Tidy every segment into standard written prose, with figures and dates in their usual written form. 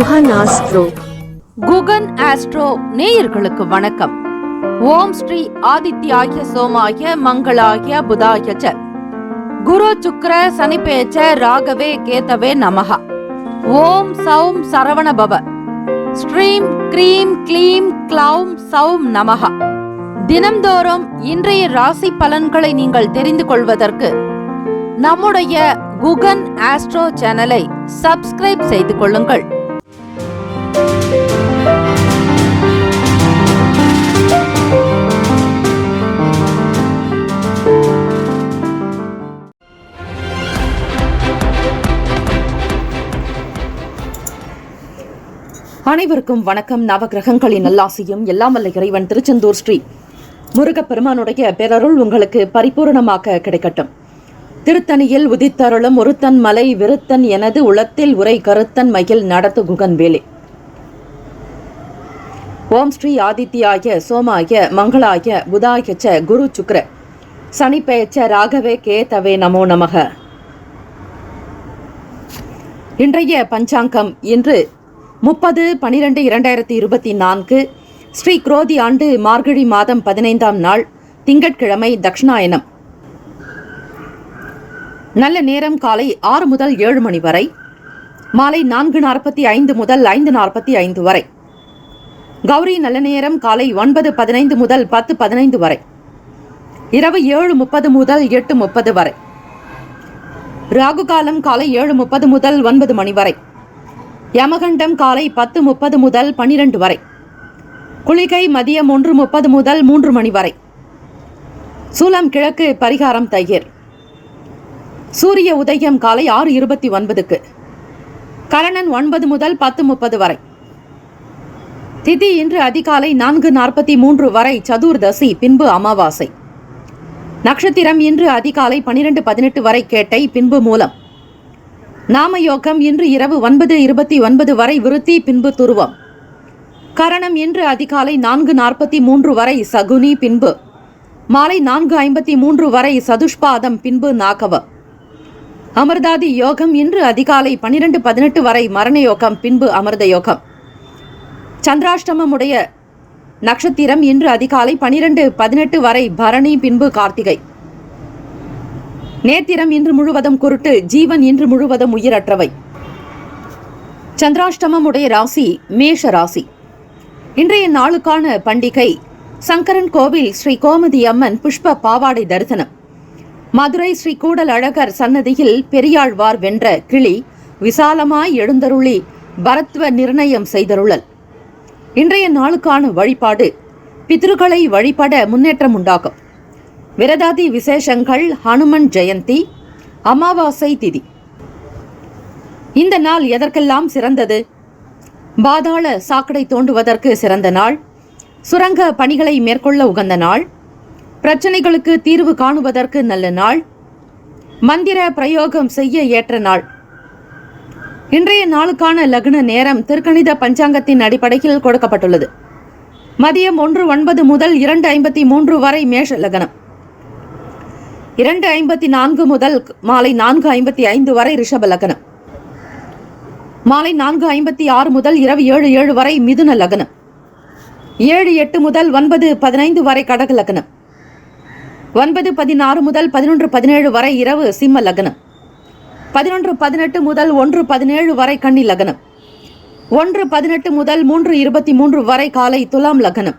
Guhan astro. Guhan astro நேயர்களுக்கு வணக்கம். ஓம் ஸ்ரீ ஆதித்யாய சோமாய மங்களாய புதாய ச குரு சுக்ர சனிபேச்ச ராகவே கேதவே நமஹ. ஓம் சௌம் சரவண பவ. ஸ்ரீம் க்ரீம் க்ளீம் க்ளௌம் சௌம் நமஹ. தினம்தோறும் இன்றைய ராசி பலன்களை நீங்கள் தெரிந்து கொள்வதற்கு நம்முடைய குகன் ஆஸ்ட்ரோ சேனலை சப்ஸ்கிரைப் செய்து கொள்ளுங்கள். அனைவருக்கும் வணக்கம். நவகிரகங்களின் நல்லாசியும் எல்லாம் வல்ல இறைவன் திருச்செந்தூர் ஸ்ரீ முருகப்பெருமானுடைய பேரருள் உங்களுக்கு பரிபூர்ணமாக கிடைக்கட்டும். திருத்தணியில் உதித்தருளும் ஒருத்தன் மலை விருத்தன் எனது உளத்தில் உரை கருத்தன் மகிழ் நடத்து குகன் வேலே. ஓம் ஸ்ரீ ஆதித்யாய சோமாய மங்களாய புதாய ச குரு சுக்ர சனிபேச்ச ராகவே கேதவே நமோ நமக. இன்றைய பஞ்சாங்கம் இன்று 30/12/2024 ஸ்ரீ குரோதி ஆண்டு மார்கழி மாதம் 15ஆம் நாள் திங்கட்கிழமை தக்ஷணாயனம். நல்ல நேரம் காலை 6 முதல் 7 மணி வரை, மாலை 4:45 முதல் 5:45 வரை. கௌரி நல்ல நேரம் காலை 9:15 முதல் 10:15 வரை, இரவு 7:30 முதல் 8:30 வரை. ராகு காலம் காலை 7:30 முதல் 9 மணி வரை. யமகண்டம் காலை 10:30 முதல் 12 வரை. குளிகை மதியம் 1:30 முதல் 3 மணி வரை. சூலம் கிழக்கு, பரிகாரம் தையர். சூரிய உதயம் காலை 6:29க்கு. கரணன் 9 முதல் 10:30 வரை. திதி இன்று அதிகாலை 4:43 வரை சதுர்தசி, பின்பு அமாவாசை. நட்சத்திரம் இன்று அதிகாலை 12:18 வரை கேட்டை, பின்பு மூலம். நாமயோகம் இன்று இரவு 9:29 வரை விருத்தி, பின்பு துருவம். கரணம் இன்று அதிகாலை 4:43 வரை சகுனி, பின்பு மாலை 4:53 வரை சதுஷ்பாதம், பின்பு நாகவ. அமிர்தாதி யோகம் இன்று அதிகாலை 12:18 வரை மரண யோகம், பின்பு அமிர்த யோகம். சந்திராஷ்டமம் உடைய நட்சத்திரம் இன்று அதிகாலை 12:18 வரை பரணி, பின்பு கார்த்திகை. நேத்திரம் இன்று முழுவதும் குருட்டு, ஜீவன் இன்று முழுவதும் உயிரற்றவை. சந்திராஷ்டமம் உடைய ராசி மேஷ ராசி. இன்றைய நாளுக்கான பண்டிகை சங்கரன் கோவில் ஸ்ரீ கோமதி அம்மன் புஷ்ப பாவாடை தரிசனம். மதுரை ஸ்ரீ கூடல் அழகர் சன்னதியில் பெரியாழ்வார் வென்ற கிளி விசாலமாய் எழுந்தருளி பரத்வ நிர்ணயம் செய்தருளல். இன்றைய நாளுக்கான வழிபாடு பித்ருக்களை வழிபட முன்னேற்றம் உண்டாகும். விரதாதி விசேஷங்கள் ஹனுமன் ஜெயந்தி, அமாவாசை திதி. இந்த நாள் எதற்கெல்லாம் சிறந்தது? பாதாள சாக்கடை தோண்டுவதற்கு சிறந்த நாள், சுரங்க பணிகளை மேற்கொள்ள உகந்த நாள், பிரச்சனைகளுக்கு தீர்வு காணுவதற்கு நல்ல நாள், மந்திர பிரயோகம் செய்ய ஏற்ற நாள். இன்றைய நாளுக்கான லக்ன நேரம் திருக்கணித பஞ்சாங்கத்தின் அடிப்படையில் கொடுக்கப்பட்டுள்ளது. மதியம் 1:09 முதல் 2:53 வரை மேஷ லக்னம். 2:54 முதல் மாலை 4:55 வரை ரிஷப லக்னம். மாலை 4:56 முதல் இரவு 7:07 வரை மிதுன லக்னம். 7:08 முதல் 9:15 வரை கடக லக்னம். 9:16 முதல் 11:17 வரை இரவு சிம்ம லக்னம். 11:18 முதல் 1:17 வரை கன்னி லக்னம். 1:18 முதல் 3:23 வரை காலை துலாம் லக்னம்.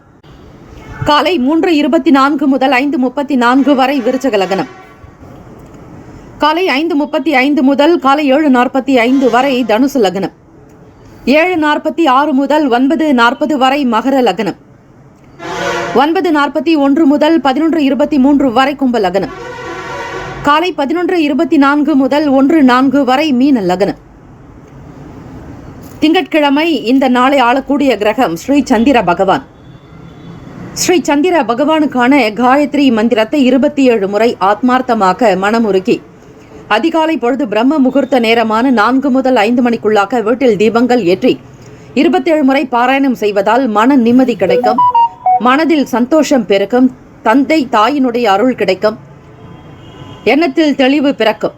காலை 3:24 முதல் 5:34 வரை விருச்சக லக்னம். காலை 5:35 முதல் காலை 7:45 வரை தனுசு லக்னம். 7:46 முதல் 9:40 வரை மகர லக்னம். 9:41 முதல் 11:23 வரை கும்ப லக்னம். காலை 11:24 முதல் 1:04 வரை மீன லக்னம். திங்கட்கிழமை. இந்த நாளை ஆளக்கூடிய கிரகம் ஸ்ரீ சந்திர பகவான். ஸ்ரீ சந்திர பகவானுக்கான காயத்ரி மந்திரத்தை 27 முறை ஆத்மார்த்தமாக மனமுருகி அதிகாலை பொழுது பிரம்ம முகூர்த்த நேரமான 4 முதல் 5 மணிக்குள்ளாக வீட்டில் தீபங்கள் ஏற்றி 27 முறை பாராயணம் செய்வதால் மன நிம்மதி கிடைக்கும், மனதில் சந்தோஷம் பெருக்கும், தந்தை தாயினுடைய அருள் கிடைக்கும், எண்ணத்தில் தெளிவு பிறக்கும்,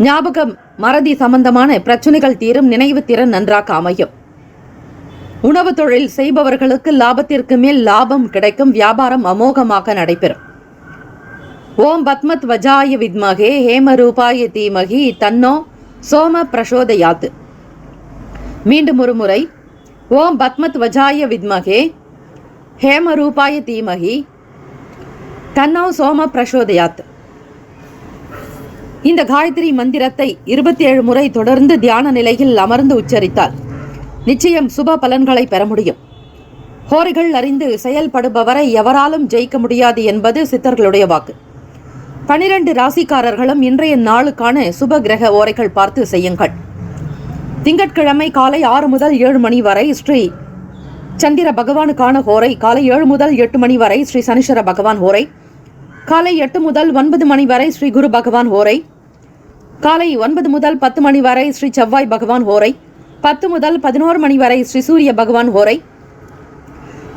ஞாபகம் மறதி சம்பந்தமான பிரச்சனைகள் தீரும், நினைவு திறன் நன்றாக அமையும். உணவு தொழில் செய்பவர்களுக்கு லாபத்திற்கு மேல் லாபம் கிடைக்கும், வியாபாரம் அமோகமாக நடைபெறும். ஓம் பத்மத் வஜாய வித்மகே ஹேமரூபாய தீமகி தன்னோ சோம பிரசோதயாத். மீண்டும் ஒரு முறை, ஓம் பத்மத் வஜாய வித்மகே ஹேமரூபாய தீமகி தன்னோ சோம பிரசோதயாத். இந்த காயத்ரி மந்திரத்தை 27 முறை தொடர்ந்து தியான நிலையில் அமர்ந்து உச்சரித்தால் நிச்சயம் சுப பலன்களை பெற முடியும். ஹோரைகள் அறிந்து செயல்படுபவரை எவராலும் ஜெயிக்க முடியாது என்பது சித்தர்களுடைய வாக்கு. 12 ராசிக்காரர்களும் இன்றைய நாளுக்கான சுப கிரக ஓரைகள் பார்த்து செய்யுங்கள். திங்கட்கிழமை காலை 6 முதல் 7 மணி வரை ஸ்ரீ சந்திர பகவானுக்கான ஹோரை, காலை 7 முதல் 8 மணி வரை ஸ்ரீ சனீஸ்வர பகவான் ஹோரை, காலை 8 முதல் 9 மணி வரை ஸ்ரீ குரு பகவான் ஹோரை, காலை 9 முதல் 10 மணி வரை ஸ்ரீ செவ்வாய் பகவான் ஹோரை, 10 முதல் 11 மணி வரை ஸ்ரீ சூரிய பகவான் ஹோரை,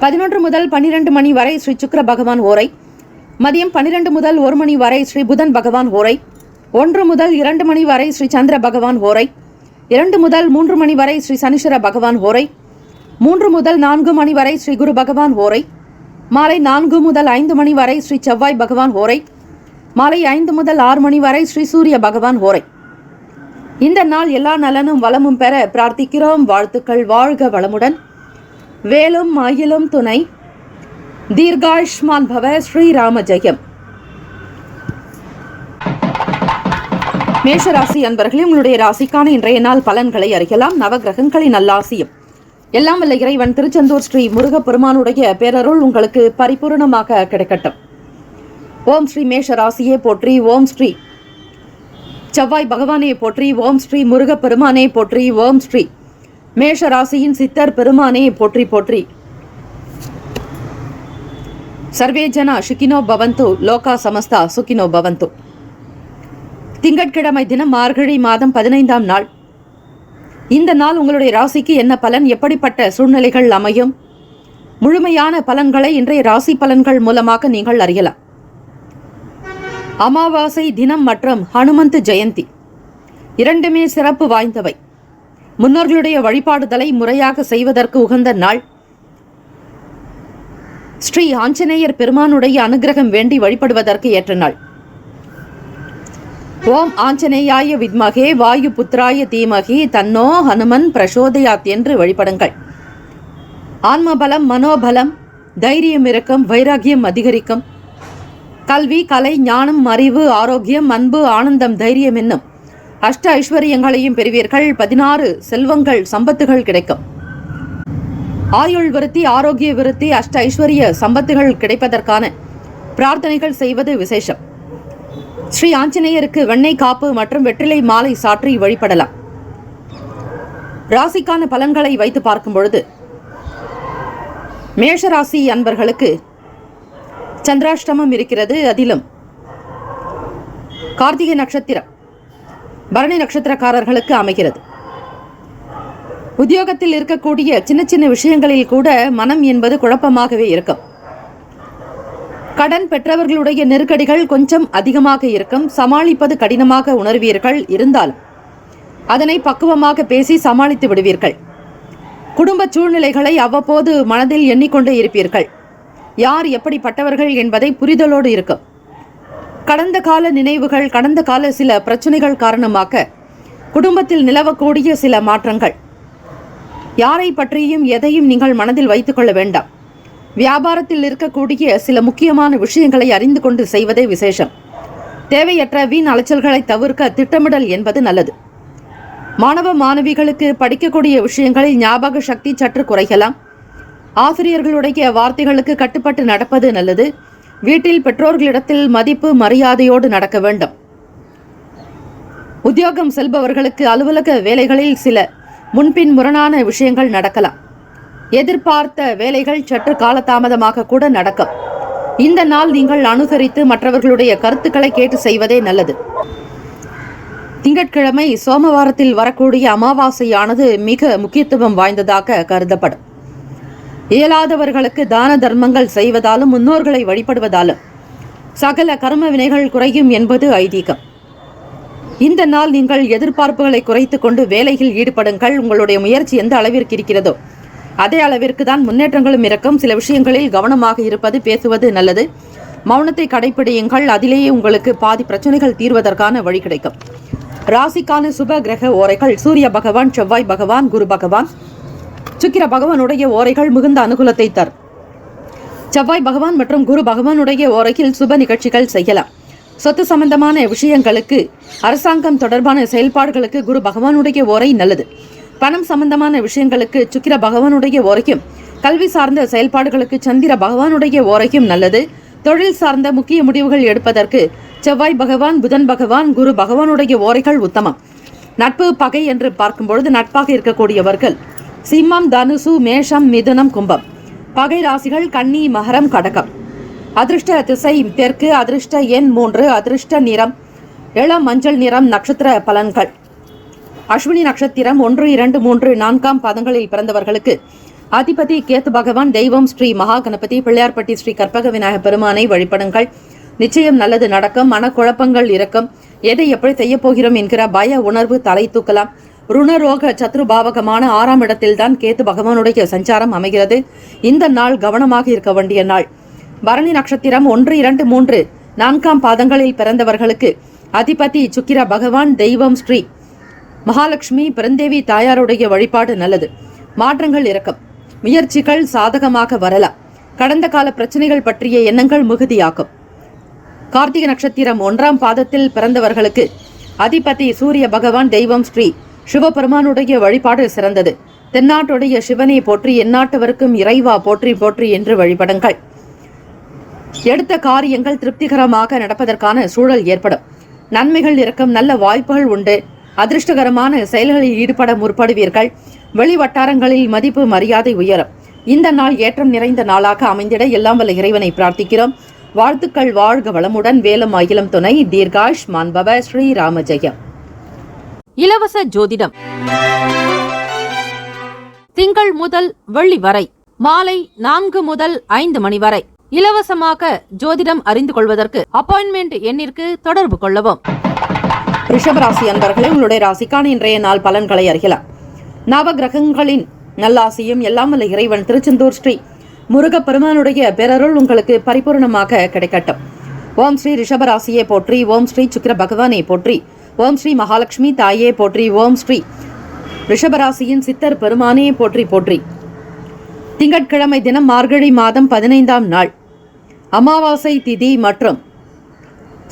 11 முதல் 12 மணி வரை ஸ்ரீ சுக்கிர பகவான் ஹோரை, மதியம் 12 முதல் 1 மணி வரை ஸ்ரீ புதன் பகவான் ஹோரை, 1 முதல் 2 மணி வரை ஸ்ரீ சந்திர பகவான் ஹோரை, 2 முதல் 3 மணி வரை ஸ்ரீ சனீஸ்வர பகவான் ஹோரை, 3 முதல் 4 மணி வரை ஸ்ரீ குரு பகவான் ஹோரை, மாலை 4 முதல் 5 மணி வரை ஸ்ரீ செவ்வாய் பகவான் ஹோரை, மாலை 5 முதல் 6 மணி வரை ஸ்ரீ சூரிய பகவான் ஹோரை. இந்த நாள் எல்லா நலனும் வளமும் பெற பிரார்த்திக்கிறோம். வாழ்த்துக்கள். வாழ்க வளமுடன். வேலும் மயிலும் துணை. தீர்காயுஷ்மான் பவ. ஸ்ரீராம ஜெயம். மேஷராசி அன்பர்களே, உங்களுடைய ராசிக்கான இன்றைய நாள் பலன்களை அறியலாம். நவகிரகங்களின் நல்லாசியும் எல்லாம் வல்ல இறைவன் திருச்செந்தூர் ஸ்ரீ முருகப்பெருமானுடைய பேரருள் உங்களுக்கு பரிபூர்ணமாக கிடைக்கட்டும். ஓம் ஸ்ரீ மேஷ ராசியே போற்றி. ஓம் ஸ்ரீ செவ்வாய் பகவானே போற்றி. ஓம் ஸ்ரீ முருகப்பெருமானே போற்றி. ஓம் ஸ்ரீ மேஷ ராசியின் சித்தர் பெருமானே போற்றி போற்றி. சர்வே ஜனா சுகினோ பவந்து, லோகா சமஸ்தா சுகினோ பவந்து. திங்கட்கிழமை தினம் மார்கழி மாதம் 15ஆம் நாள். இந்த நாள் உங்களுடைய ராசிக்கு என்ன பலன், எப்படிப்பட்ட சூழ்நிலைகள் அமையும், முழுமையான பலன்களை இன்றைய ராசி பலன்கள் மூலமாக நீங்கள் அறியலாம். அமாவாசை தினம் மற்றும் ஹனுமந்த் ஜெயந்தி இரண்டுமே சிறப்பு வாய்ந்தவை. முன்னோர்களுடைய வழிபாடுதலை முறையாக செய்வதற்கு உகந்த நாள். ஸ்ரீ ஆஞ்சநேயர் பெருமானுடைய அனுகிரகம் வேண்டி வழிபடுவதற்கு ஏற்ற நாள். ஓம் ஆஞ்சநேயாய வித்மகே வாயு புத்திராய தீமகி தன்னோ ஹனுமன் பிரசோதயாத் என்று வழிபடுங்கள். ஆன்மபலம், மனோபலம், தைரியம் இருக்கும், வைராகியம் அதிகரிக்கும். கல்வி, கலை, ஞானம், அறிவு, ஆரோக்கியம், அன்பு, ஆனந்தம், தைரியம் என்னும் அஷ்ட ஐஸ்வர்யங்களையும் பெறுவீர்கள். 16 செல்வங்கள், சம்பத்துகள் கிடைக்கும். ஆயுள் விருத்தி, ஆரோக்கிய விருத்தி, அஷ்ட ஐஸ்வர்ய சம்பத்துகள் கிடைப்பதற்கான பிரார்த்தனைகள் செய்வது விசேஷம். ஸ்ரீ ஆஞ்சநேயருக்கு வெண்ணெய் காப்பு மற்றும் வெற்றிலை மாலை சாற்றி வழிபடலாம். ராசிக்கான பலன்களை வைத்து பார்க்கும் பொழுது மேஷராசி அன்பர்களுக்கு சந்திராஷ்டமம் இருக்கிறது. அதிலும் கார்த்திகை நட்சத்திரம் பரணி நட்சத்திரக்காரர்களுக்கு அமைகிறது. உத்தியோகத்தில் இருக்கக்கூடிய சின்ன சின்ன விஷயங்களில் கூட மனம் என்பது குழப்பமாகவே இருக்கும். கடன் பெற்றவர்களுடைய நெருக்கடிகள் கொஞ்சம் அதிகமாக இருக்கும். சமாளிப்பது கடினமாக உணர்வீர்கள். இருந்தாலும் அதனை பக்குவமாக பேசி சமாளித்து விடுவீர்கள். குடும்ப சூழ்நிலைகளை அவ்வப்போது மனதில் எண்ணிக்கொண்டே இருப்பீர்கள். யார் எப்படிப்பட்டவர்கள் என்பதை புரிதலோடு இருக்கும். கடந்த கால நினைவுகள், கடந்த கால சில பிரச்சனைகள் காரணமாக குடும்பத்தில் நிலவக்கூடிய சில மாற்றங்கள். யாரை பற்றியும் எதையும் நீங்கள் மனதில் வைத்துக் கொள்ள வேண்டாம். வியாபாரத்தில் இருக்கக்கூடிய சில முக்கியமான விஷயங்களை அறிந்து கொண்டு செய்வதே விசேஷம். தேவையற்ற வீண் அலைச்சல்களை தவிர்க்க திட்டமிடல் என்பது நல்லது. மாணவ மாணவிகளுக்கு படிக்கக்கூடிய விஷயங்களில் ஞாபக சக்தி சற்று குறையலாம். ஆசிரியர்களுடைய வார்த்தைகளுக்கு கட்டுப்பட்டு நடப்பது நல்லது. வீட்டில் பெற்றோர்களிடத்தில் மதிப்பு மரியாதையோடு நடக்க வேண்டும். உத்தியோகம் செல்பவர்களுக்கு அலுவலக வேலைகளில் சில முன்பின் முரணான விஷயங்கள் நடக்கலாம். எதிர்பார்த்த வேலைகள் சற்று காலதாமதமாக கூட நடக்கும். இந்த நாள் நீங்கள் அனுசரித்து மற்றவர்களுடைய கருத்துக்களை கேட்டு செய்வதே நல்லது. திங்கட்கிழமை சோமவாரத்தில் வரக்கூடிய அமாவாசையானது மிக முக்கியத்துவம் வாய்ந்ததாக கருதப்படும். இயலாதவர்களுக்கு தான தர்மங்கள் செய்வதாலும் முன்னோர்களை வழிபடுவதாலும் சகல கர்ம வினைகள் குறையும் என்பது ஐதீகம். இந்த நாள் நீங்கள் எதிர்பார்ப்புகளை குறைத்துக் கொண்டு வேலையில் ஈடுபடுங்கள். உங்களுடைய முயற்சி எந்த அளவிற்கு இருக்கிறதோ அதே அளவிற்கு தான் முன்னேற்றங்களும் இருக்கும். சில விஷயங்களில் கவனமாக இருப்பது, பேசுவது நல்லது. மௌனத்தை கடைபிடியுங்கள். அதிலேயே உங்களுக்கு பாதி பிரச்சனைகள் தீர்வதற்கான வழி கிடைக்கும். ராசிக்கான சுப கிரக ஓரைகள்: சூரிய பகவான், செவ்வாய் பகவான், குரு பகவான், சுக்கிர பகவானுடைய ஓரைகள் மிகுந்த அனுகூலத்தை தரும். செவ்வாய் பகவான் மற்றும் குரு பகவானுடைய ஓரையில் சுப நிகழ்ச்சிகள் செய்யலாம். சொத்து சம்பந்தமான விஷயங்களுக்கு, அரசாங்கம் தொடர்பான செயல்பாடுகளுக்கு குரு பகவானுடைய ஓரை நல்லது. பணம் சம்பந்தமான விஷயங்களுக்கு சுக்கிர பகவானுடைய ஓரையும், கல்வி சார்ந்த செயல்பாடுகளுக்கு சந்திர பகவானுடைய ஓரையும் நல்லது. தொழில் சார்ந்த முக்கிய முடிவுகள் எடுப்பதற்கு செவ்வாய் பகவான், புதன் பகவான், குரு பகவானுடைய ஓரைகள் உத்தமம். நட்பு பகை என்று பார்க்கும்பொழுது நட்பாக இருக்கக்கூடியவர்கள் சிம்மம், தனுசு, மேஷம், மிதுனம், கும்பம். பகை ராசிகள் கன்னி, மகரம், கடகம். அதிர்ஷ்ட திசை தெற்கு. அதிர்ஷ்ட எண் 3. அதிர்ஷ்ட நிறம் இளம் மஞ்சள் நிறம். நட்சத்திர பலன்கள்: அஸ்வினி நட்சத்திரம் 1, 2, 3, 4 பாதங்களில் பிறந்தவர்களுக்கு அதிபதி கேத்து பகவான். தெய்வம் ஸ்ரீ மகா கணபதி. பிள்ளையார்பட்டி ஸ்ரீ கற்பக விநாயகர் பெருமானை வழிபடுங்கள். நிச்சயம் நல்லது நடக்கும். மனக்குழப்பங்கள் இருக்கும். எதை எப்படி செய்ய போகிறோம் என்கிற பய உணர்வு தலை தூக்கலாம். ருணரோக சத்ருபாவகமான 6ஆம் இடத்தில்தான் கேத்து பகவானுடைய சஞ்சாரம் அமைகிறது. இந்த நாள் கவனமாக இருக்க வேண்டிய நாள். பரணி நட்சத்திரம் 1, 2, 3, 4 பாதங்களில் பிறந்தவர்களுக்கு அதிபதி சுக்கிர பகவான். தெய்வம் ஸ்ரீ மகாலட்சுமி பெருந்தேவி தாயாருடைய வழிபாடு நல்லது. மாற்றங்கள் இருக்கும். முயற்சிகள் சாதகமாக வரலாம். கடந்த கால பிரச்சனைகள் பற்றிய எண்ணங்கள் மிகுதியாக்கும். கார்த்திகை நட்சத்திரம் 1ஆம் பாதத்தில் பிறந்தவர்களுக்கு அதிபதி சூரிய பகவான். தெய்வம் ஸ்ரீ சிவபெருமானுடைய வழிபாடு சிறந்தது. தென்னாட்டுடைய சிவனை போற்றி, எந்நாட்டவருக்கும் இறைவா போற்றி போற்றி என்று வழிபடுங்கள். எடுத்த காரியங்கள் திருப்திகரமாக நடப்பதற்கான சூழல் ஏற்படும். நன்மைகள் இருக்கும். நல்ல வாய்ப்புகள் உண்டு. அதிர்ஷ்டகரமான செயல்களில் ஈடுபட முற்படுவீர்கள். வெளி வட்டாரங்களில் மதிப்பு மரியாதை உயரும். இந்த நாள் ஏற்றம் நிறைந்த நாளாக அமைந்திட எல்லாம் வல்ல இறைவனை பிரார்த்திக்கிறோம். வாழ்த்துக்கள். வாழ்க வளமுடன். வேலும் அகிலம் துணை. தீர்காஷ் மான்பவ. ஸ்ரீ ராமஜெயம். இலவச ஜோதிடம் திங்கள் முதல் வெள்ளி வரை மாலை 4 முதல் 5 மணி வரை இலவசமாக ஜோதிடம் அறிந்து கொள்வதற்கு அப்பாயின்மெண்ட் எண்ணிற்கு தொடர்பு கொள்ளவும். ரிஷபராசி அன்பர்களே, உங்களுடைய ராசிக்கான இன்றைய நாள் பலன்களை அறியலாம். நவ கிரகங்களின் நல்லாசியும் எல்லாம் வல்ல இறைவன் திருச்செந்தூர் ஸ்ரீ முருகப்பெருமானுடைய பேரருள் உங்களுக்கு பரிபூர்ணமாக கிடைக்கட்டும். ஓம் ஸ்ரீ ரிஷபராசியை போற்றி. ஓம் ஸ்ரீ சுக்கிர பகவானை போற்றி. ஓம் ஸ்ரீ மகாலட்சுமி தாயே போற்றி. ஓம் ஸ்ரீ ரிஷபராசியின் சித்தர் பெருமானே போற்றி போற்றி. திங்கட்கிழமை தினம் மார்கழி மாதம் 15ஆம் நாள் அமாவாசை திதி மற்றும்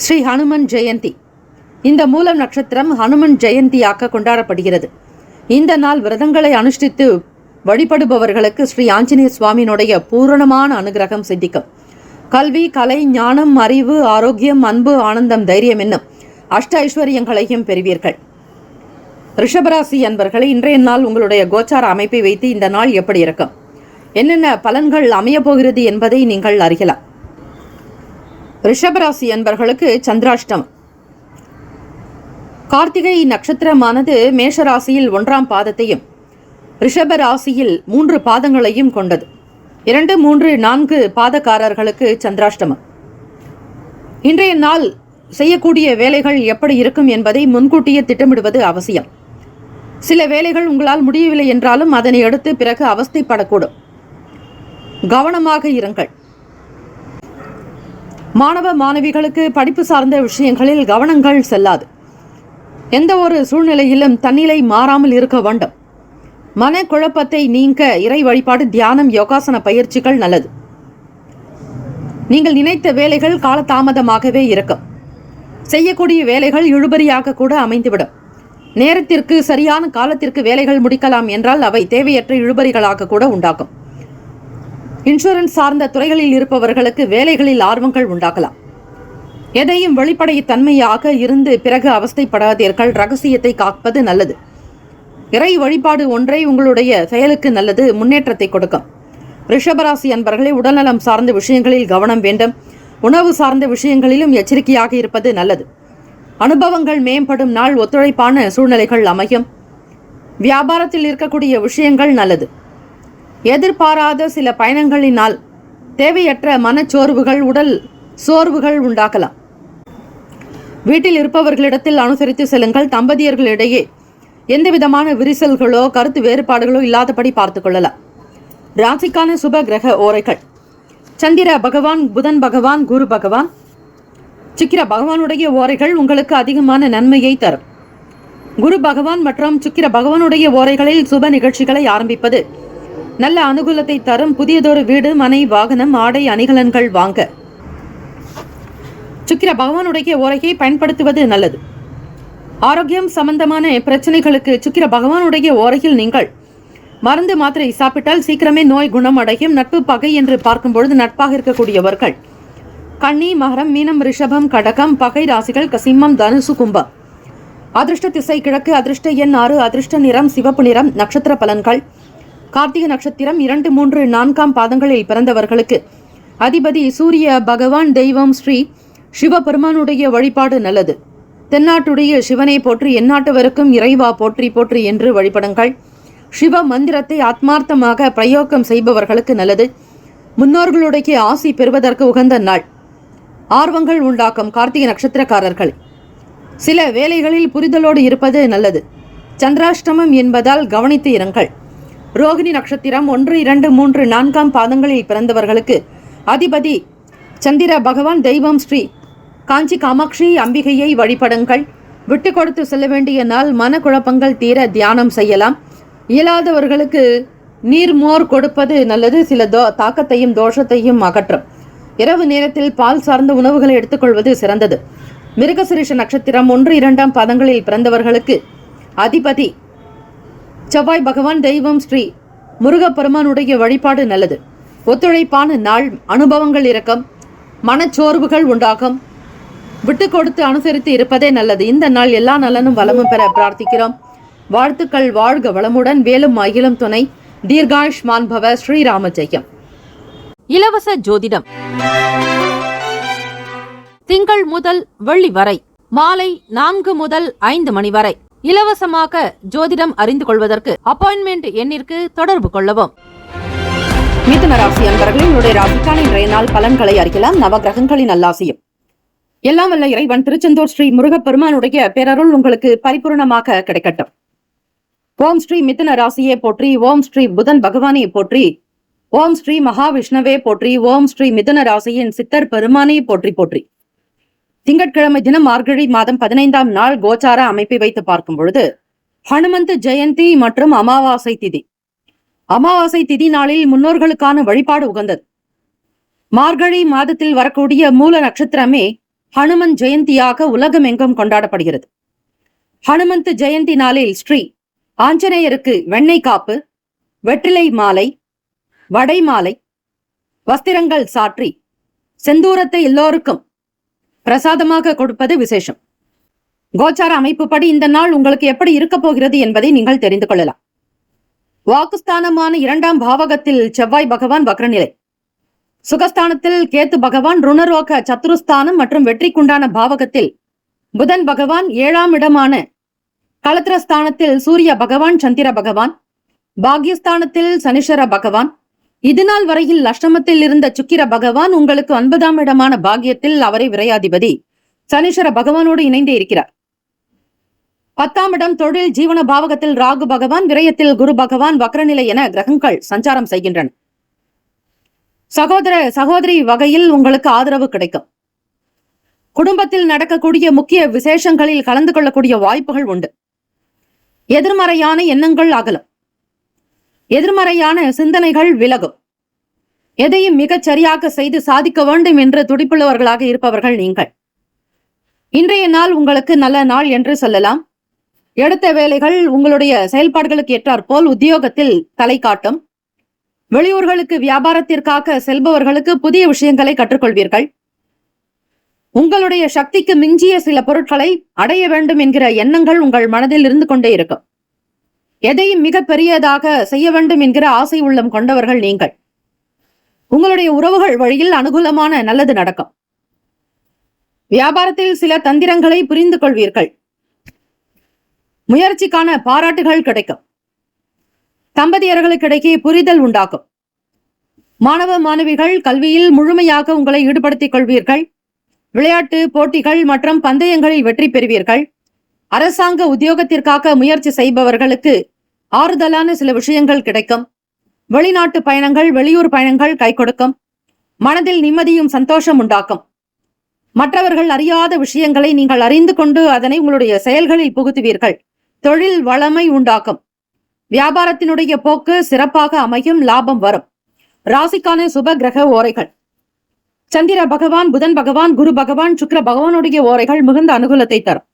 ஸ்ரீ ஹனுமன் ஜெயந்தி. இந்த மூலம் நட்சத்திரம் ஹனுமன் ஜெயந்தியாக கொண்டாடப்படுகிறது. இந்த நாள் விரதங்களை அனுஷ்டித்து வழிபடுபவர்களுக்கு ஸ்ரீ ஆஞ்சநேய சுவாமியினுடைய பூரணமான அனுகிரகம் சித்திக்கும். கல்வி, கலை, ஞானம், அறிவு, ஆரோக்கியம், அன்பு, ஆனந்தம், தைரியம் என்னும் அஷ்ட ஐஸ்வர்யங்களையும் பெறுவீர்கள். ரிஷபராசி அன்பர்களை, இன்றைய நாள் உங்களுடைய கோச்சார அமைப்பை வைத்து இந்த நாள் எப்படி இருக்கும், என்னென்ன பலன்கள் அமைய போகிறது என்பதை நீங்கள் அறியலாம். ரிஷபராசி அன்பர்களுக்கு சந்திராஷ்டம். கார்த்திகை நட்சத்திரமானது மேஷராசியில் 1ஆம் பாதத்தையும் ரிஷப ராசியில் 3 பாதங்களையும் கொண்டது. 2, 3, 4 பாதக்காரர்களுக்கு சந்திராஷ்டமம். இன்றைய நாள் செய்யக்கூடிய வேலைகள் எப்படி இருக்கும் என்பதை முன்கூட்டியே திட்டமிடுவது அவசியம். சில வேலைகள் உங்களால் முடியவில்லை என்றாலும் அதனை அடுத்து பிறகு அவஸ்தைப்படக்கூடும். கவனமாக இருங்கள். மாணவ மாணவிகளுக்கு படிப்பு சார்ந்த விஷயங்களில் கவனங்கள் செல்லாது. எந்த ஒரு சூழ்நிலையிலும் தன்னிலை மாறாமல் இருக்க வேண்டும். மனக்குழப்பத்தை நீங்க இறை வழிபாடு, தியானம், யோகாசன பயிற்சிகள் நல்லது. நீங்கள் நினைத்த வேலைகள் காலதாமதமாகவே இருக்கும். செய்யக்கூடிய வேலைகள் இழுபறியாக கூட அமைந்துவிடும். நேரத்திற்கு சரியான காலத்திற்கு வேலைகள் முடிக்கலாம் என்றால் அவை தேவையற்ற இழுபறிகளாக கூட உண்டாகும். இன்சூரன்ஸ் சார்ந்த துறைகளில் இருப்பவர்களுக்கு வேலைகளில் ஆர்வங்கள் உண்டாகலாம். எதையும் வெளிப்படைத்தன்மையாக இருந்து பிறகு அவஸ்தைப்படாதீர்கள். ரகசியத்தை காப்பது நல்லது. இறை வழிபாடு ஒன்றை உங்களுடைய செயலுக்கு நல்லது, முன்னேற்றத்தை கொடுக்கும். ரிஷபராசி அன்பர்களே, உடல்நலம் சார்ந்த விஷயங்களில் கவனம் வேண்டும். உணவு சார்ந்த விஷயங்களிலும் எச்சரிக்கையாக இருப்பது நல்லது. அனுபவங்கள் மேம்படும் நாள். ஒத்துழைப்பான சூழ்நிலைகள் அமையும். வியாபாரத்தில் இருக்கக்கூடிய விஷயங்கள் நல்லது. எதிர்பாராத சில பயணங்களினால் தேவையற்ற மனச்சோர்வுகள், உடல் சோர்வுகள் உண்டாகலாம். வீட்டில் இருப்பவர்களிடத்தில் அனுசரித்து செல்லுங்கள். தம்பதியர்களிடையே எந்தவிதமான விரிசல்களோ கருத்து வேறுபாடுகளோ இல்லாதபடி பார்த்துக் கொள்ளலாம். ராசிக்கான சுப கிரக ஓரைகள்: சந்திர பகவான், புதன் பகவான், குரு பகவான். சுக்கிர பகவானுடைய ஓரைகள் உங்களுக்கு அதிகமான நன்மையை தரும். குரு பகவான் மற்றும் சுக்கிர பகவானுடைய ஓரைகளில் சுப நிகழ்ச்சிகளை ஆரம்பிப்பது நல்ல அனுகூலத்தை தரும். புதியதொரு வீடு, மனை, வாகனம், ஆடை, அணிகலன்கள் வாங்க சுக்கிர பகவானுடைய ஓரையை பயன்படுத்துவது நல்லது. ஆரோக்கியம் சம்பந்தமான பிரச்சனைகளுக்கு சுக்கிர பகவானுடைய ஓரையில் நீங்கள் மருந்து மாத்திரை சாப்பிட்டால் சீக்கிரமே நோய் குணமடையும். நட்பு பகை என்று பார்க்கும் பொழுது நட்பாக இருக்கக்கூடியவர்கள் கன்னி, மகரம், மீனம், ரிஷபம், கடகம். பகை ராசிகள் சிம்மம், தனுசு, கும்பம். அதிர்ஷ்ட திசை கிழக்கு. அதிர்ஷ்ட எண் 6. அதிர்ஷ்ட நிறம் சிவப்பு நிறம். நட்சத்திர பலன்கள்: கார்த்திகை நட்சத்திரம் 2, 3, 4 பாதங்களில் பிறந்தவர்களுக்கு அதிபதி சூரிய பகவான். தெய்வம் ஸ்ரீ சிவபெருமானுடைய வழிபாடு நல்லது. தென்னாட்டுடைய சிவனை போற்றி, எந்நாட்டவருக்கும் இறைவா போற்றி போற்றி என்று வழிபடுங்கள். சிவ மந்திரத்தை ஆத்மார்த்தமாக பிரயோகம் செய்பவர்களுக்கு நல்லது. முன்னோர்களுடைய ஆசி பெறுவதற்கு உகந்த நாள். ஆர்வங்கள் உண்டாக்கும் கார்த்திகை நட்சத்திரக்காரர்கள் சில வேலைகளில் புரிதலோடு இருப்பது நல்லது. சந்திராஷ்டமம் என்பதால் கவனித்து இருங்கள். ரோகிணி நட்சத்திரம் 1, 2, 3, 4 பாதங்களில் பிறந்தவர்களுக்கு அதிபதி சந்திர பகவான். தெய்வம் ஸ்ரீ காஞ்சி காமாட்சி அம்பிகையை வழிபடுங்கள். விட்டு கொடுத்து செல்ல வேண்டிய நாள். மனக்குழப்பங்கள் தீர தியானம் செய்யலாம். இயலாதவர்களுக்கு நீர்மோர் கொடுப்பது நல்லது. சில தாக்கத்தையும் தோஷத்தையும் அகற்றும். இரவு நேரத்தில் பால் சார்ந்த உணவுகளை எடுத்துக்கொள்வது சிறந்தது. மிருகசிரிஷ நட்சத்திரம் 1, 2 பாதங்களில் பிறந்தவர்களுக்கு அதிபதி செவ்வாய் பகவான். தெய்வம் ஸ்ரீ முருகப்பெருமானுடைய வழிபாடு நல்லது. ஒத்துழைப்பான நாள். அனுபவங்கள் இருக்கும். மனச்சோர்வுகள் உண்டாகும். விட்டு கொடுத்து அனுசரித்து இருப்பதே நல்லது. இந்த நாள் எல்லா நலனும் வளமும் பெற பிரார்த்திக்கிறோம். வாழ்த்துக்கள். வாழ்க வளமுடன். வேலும் அகிலும் துணை. தீர்காயுஷ்மான் பவ. ஸ்ரீராம ஜெயம். இலவச ஜோதிடம் திங்கள் முதல் வெள்ளி வரை மாலை 4 முதல் 5 மணி வரை இலவசமாக ஜோதிடம் அறிந்து கொள்வதற்கு அப்பாயின்மெண்ட் எண்ணிற்கு தொடர்பு கொள்ளவும். மிதுன ராசி அன்பர்களே, உங்களுடைய ராசிக்கான இன்றைய நாள் பலன்களை அறியலாம். நவகிரகங்களின் நல்லாசியும் எல்லாம் வல்ல இறைவன் திருச்செந்தூர் ஸ்ரீ முருகப்பெருமானுடைய பேரருள் உங்களுக்கு பரிபூர்ணமாக கிடைக்கட்டும். ஓம் ஸ்ரீ மிதுன ராசியை போற்றி. ஓம் ஸ்ரீ புதன் பகவானை போற்றி. ஓம் ஸ்ரீ மகாவிஷ்ணவே போற்றி. ஓம் ஸ்ரீ மிதுன ராசியின் சித்தர் பெருமானை போற்றி போற்றி. திங்கட்கிழமை தினம் மார்கழி மாதம் 15ஆம் நாள் கோச்சார அமைப்பை வைத்து பார்க்கும் பொழுது ஹனுமந்த் ஜெயந்தி மற்றும் அமாவாசை திதி. அமாவாசை திதி நாளில் முன்னோர்களுக்கான வழிபாடு உகந்தது. மார்கழி மாதத்தில் வரக்கூடிய மூல நட்சத்திரமே ஹனுமன் ஜெயந்தியாக உலகமெங்கும் கொண்டாடப்படுகிறது. ஹனுமந்த் ஜெயந்தி நாளில் ஸ்ரீ ஆஞ்சநேயருக்கு வெண்ணெய் காப்பு, வெற்றிலை மாலை, வடை மாலை, வஸ்திரங்கள் சாற்றி செந்தூரத்தை எல்லோருக்கும் பிரசாதமாக கொடுப்பது விசேஷம். கோச்சார அமைப்புப்படி இந்த நாள் உங்களுக்கு எப்படி இருக்க போகிறது என்பதை நீங்கள் தெரிந்து கொள்ளலாம். வாக்குஸ்தானமான 2ஆம் பாவகத்தில் செவ்வாய் பகவான் வக்ரநிலை. சுகஸ்தானத்தில் கேத்து பகவான். ருணரோக சத்துருஸ்தானம் மற்றும் வெற்றிக்குண்டான பாவகத்தில் புதன் பகவான். 7ஆம் இடமான களத்திரஸ்தானத்தில் சூரிய பகவான், சந்திர பகவான். பாக்யஸ்தானத்தில் சனீஸ்வர பகவான். இதுநாள் வரையில் அஷ்டமத்தில் இருந்த சுக்கிர பகவான் உங்களுக்கு 9ஆம் இடமான பாக்கியத்தில் அவரை விரையாதிபதி சனீஸ்வர பகவானோடு இணைந்தே இருக்கிறார். 10ஆம் இடம் தொழில் ஜீவன பாவகத்தில் ராகு பகவான். விரயத்தில் குரு பகவான். வக்ரநிலை என கிரகங்கள் சஞ்சாரம் செய்கின்றன. சகோதர சகோதரி வகையில் உங்களுக்கு ஆதரவு கிடைக்கும். குடும்பத்தில் நடக்கக்கூடிய முக்கிய விசேஷங்களில் கலந்து கொள்ளக்கூடிய வாய்ப்புகள் உண்டு. எதிர்மறையான எண்ணங்கள் அகலும். எதிர்மறையான சிந்தனைகள் விலகும். எதையும் மிகச் சரியாக செய்து சாதிக்க வேண்டும் என்று துடிப்புள்ளவர்களாக இருப்பவர்கள் நீங்கள். இன்றைய நாள் உங்களுக்கு நல்ல நாள் என்று சொல்லலாம். எடுத்த வேலைகள் உங்களுடைய செயல்பாடுகளுக்கு ஏற்றாற்போல் உத்தியோகத்தில் தலை காட்டும். வெளியூர்களுக்கு வியாபாரத்திற்காக செல்பவர்களுக்கு புதிய விஷயங்களை கற்றுக்கொள்வீர்கள். உங்களுடைய சக்திக்கு மிஞ்சிய சில பொருட்களை அடைய வேண்டும் என்கிற எண்ணங்கள் உங்கள் மனதில் இருந்து கொண்டே இருக்கும். எதையும் மிக பெரியதாக செய்ய வேண்டும் என்கிற ஆசை உள்ளம் கொண்டவர்கள் நீங்கள். உங்களுடைய உறவுகள் வழியில் அனுகூலமான நல்லது நடக்கும். வியாபாரத்தில் சில தந்திரங்களை புரிந்து கொள்வீர்கள். முயற்சிக்கான பாராட்டுகள் கிடைக்கும். தம்பதியர்களுக்கிடையே புரிதல் உண்டாகும். மாணவ மாணவிகள் கல்வியில் முழுமையாக உங்களை ஈடுபடுத்திக் கொள்வீர்கள். விளையாட்டு போட்டிகள் மற்றும் பந்தயங்களில் வெற்றி பெறுவீர்கள். அரசாங்க உத்தியோகத்திற்காக முயற்சி செய்பவர்களுக்கு ஆறுதலான சில விஷயங்கள் கிடைக்கும். வெளிநாட்டு பயணங்கள், வெளியூர் பயணங்கள் கை கொடுக்கும். மனதில் நிம்மதியும் சந்தோஷம் உண்டாக்கும். மற்றவர்கள் அறியாத விஷயங்களை நீங்கள் அறிந்து கொண்டு அதனை உங்களுடைய செயல்களில் புகுத்துவீர்கள். தொழில் வளமை உண்டாக்கும். வியாபாரத்தினுடைய போக்கு சிறப்பாக அமையும். லாபம் வரும். ராசிக்கான சுப கிரக ஓரைகள்: சந்திர பகவான், புதன் பகவான், குரு பகவான், சுக்கிர பகவானுடைய ஓரைகள் மிகுந்த அனுகூலத்தை தரும்.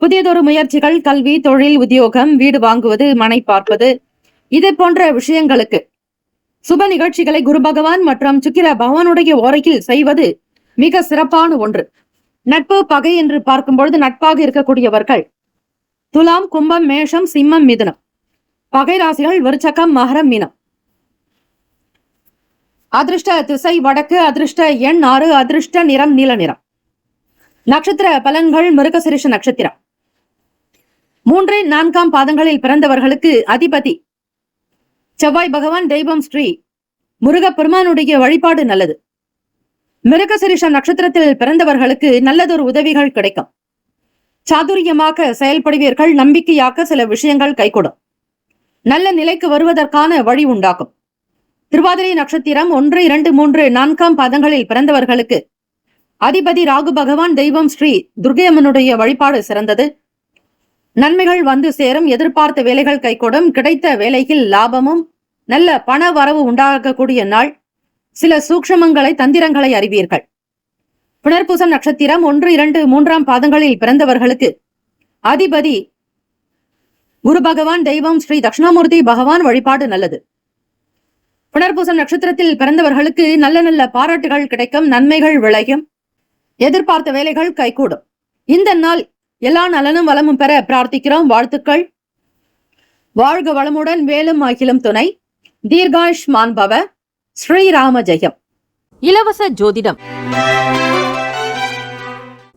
புதியதொரு முயற்சிகள், கல்வி, தொழில், உத்தியோகம், வீடு வாங்குவது, மனை பார்ப்பது, இது போன்ற விஷயங்களுக்கு சுப நிகழ்ச்சிகளை குரு பகவான் மற்றும் சுக்கிர பகவானுடைய ஓரையில் செய்வது மிக சிறப்பான ஒன்று. நட்பு, பகை என்று பார்க்கும் பொழுது நட்பாக இருக்கக்கூடியவர்கள் துலாம், கும்பம், மேஷம், சிம்மம், மிதுனம். பகை ராசிகள் விருச்சகம், மகரம், மீனம். அதிர்ஷ்ட திசை வடக்கு. அதிர்ஷ்ட எண் 6. அதிர்ஷ்ட நிறம் நீல நிறம். நட்சத்திர பலன்கள்: மிருகசிரிஷ நட்சத்திரம். 3, 4 பாதங்களில் பிறந்தவர்களுக்கு அதிபதி செவ்வாய் பகவான். தெய்வம் ஸ்ரீ முருகப்பெருமானுடைய வழிபாடு நல்லது. மிருகசிரிஷ நட்சத்திரத்தில் பிறந்தவர்களுக்கு நல்லதொரு உதவிகள் கிடைக்கும். சாதுரியமாக செயல்படுவீர்கள். நம்பிக்கையாக சில விஷயங்கள் கைகூடும். நல்ல நிலைக்கு வருவதற்கான வழி உண்டாகும். திருவாதிரை நட்சத்திரம் 1, 2, 3, 4 பாதங்களில் பிறந்தவர்களுக்கு அதிபதி ராகு பகவான். தெய்வம் ஸ்ரீ துர்க்கையம்மனுடைய வழிபாடு சிறந்தது. நன்மைகள் வந்து சேரும். எதிர்பார்த்த வேலைகள் கைகூடும். கிடைத்த வேலையில் லாபமும் நல்ல பண வரவு உண்டாகக்கூடிய நாள். சில சூக்ஷமங்களை, தந்திரங்களை அறிவீர்கள். புனர்பூசம் நட்சத்திரம் 1, 2, 3 பாதங்களில் பிறந்தவர்களுக்கு அதிபதி குரு பகவான். தெய்வம் ஸ்ரீ தட்சிணாமூர்த்தி பகவான். வழிபாடு நல்லது. புனர்பூசம் நட்சத்திரத்தில் பிறந்தவர்களுக்கு நல்ல நல்ல பாராட்டுகள் கிடைக்கும். நன்மைகள் விளையும். எதிர்பார்த்த வேலைகள் கைகூடும். இந்த நாள் எல்லா நலனும் வளமும் பெற பிரார்த்திக்கிறோம். வாழ்த்துக்கள். வாழ்க வளமுடன். வேலும் அகிலும் துணை. தீர்காயுஷ்மான் பவ. ஸ்ரீராம ஜெயம். இலவச ஜோதிடம்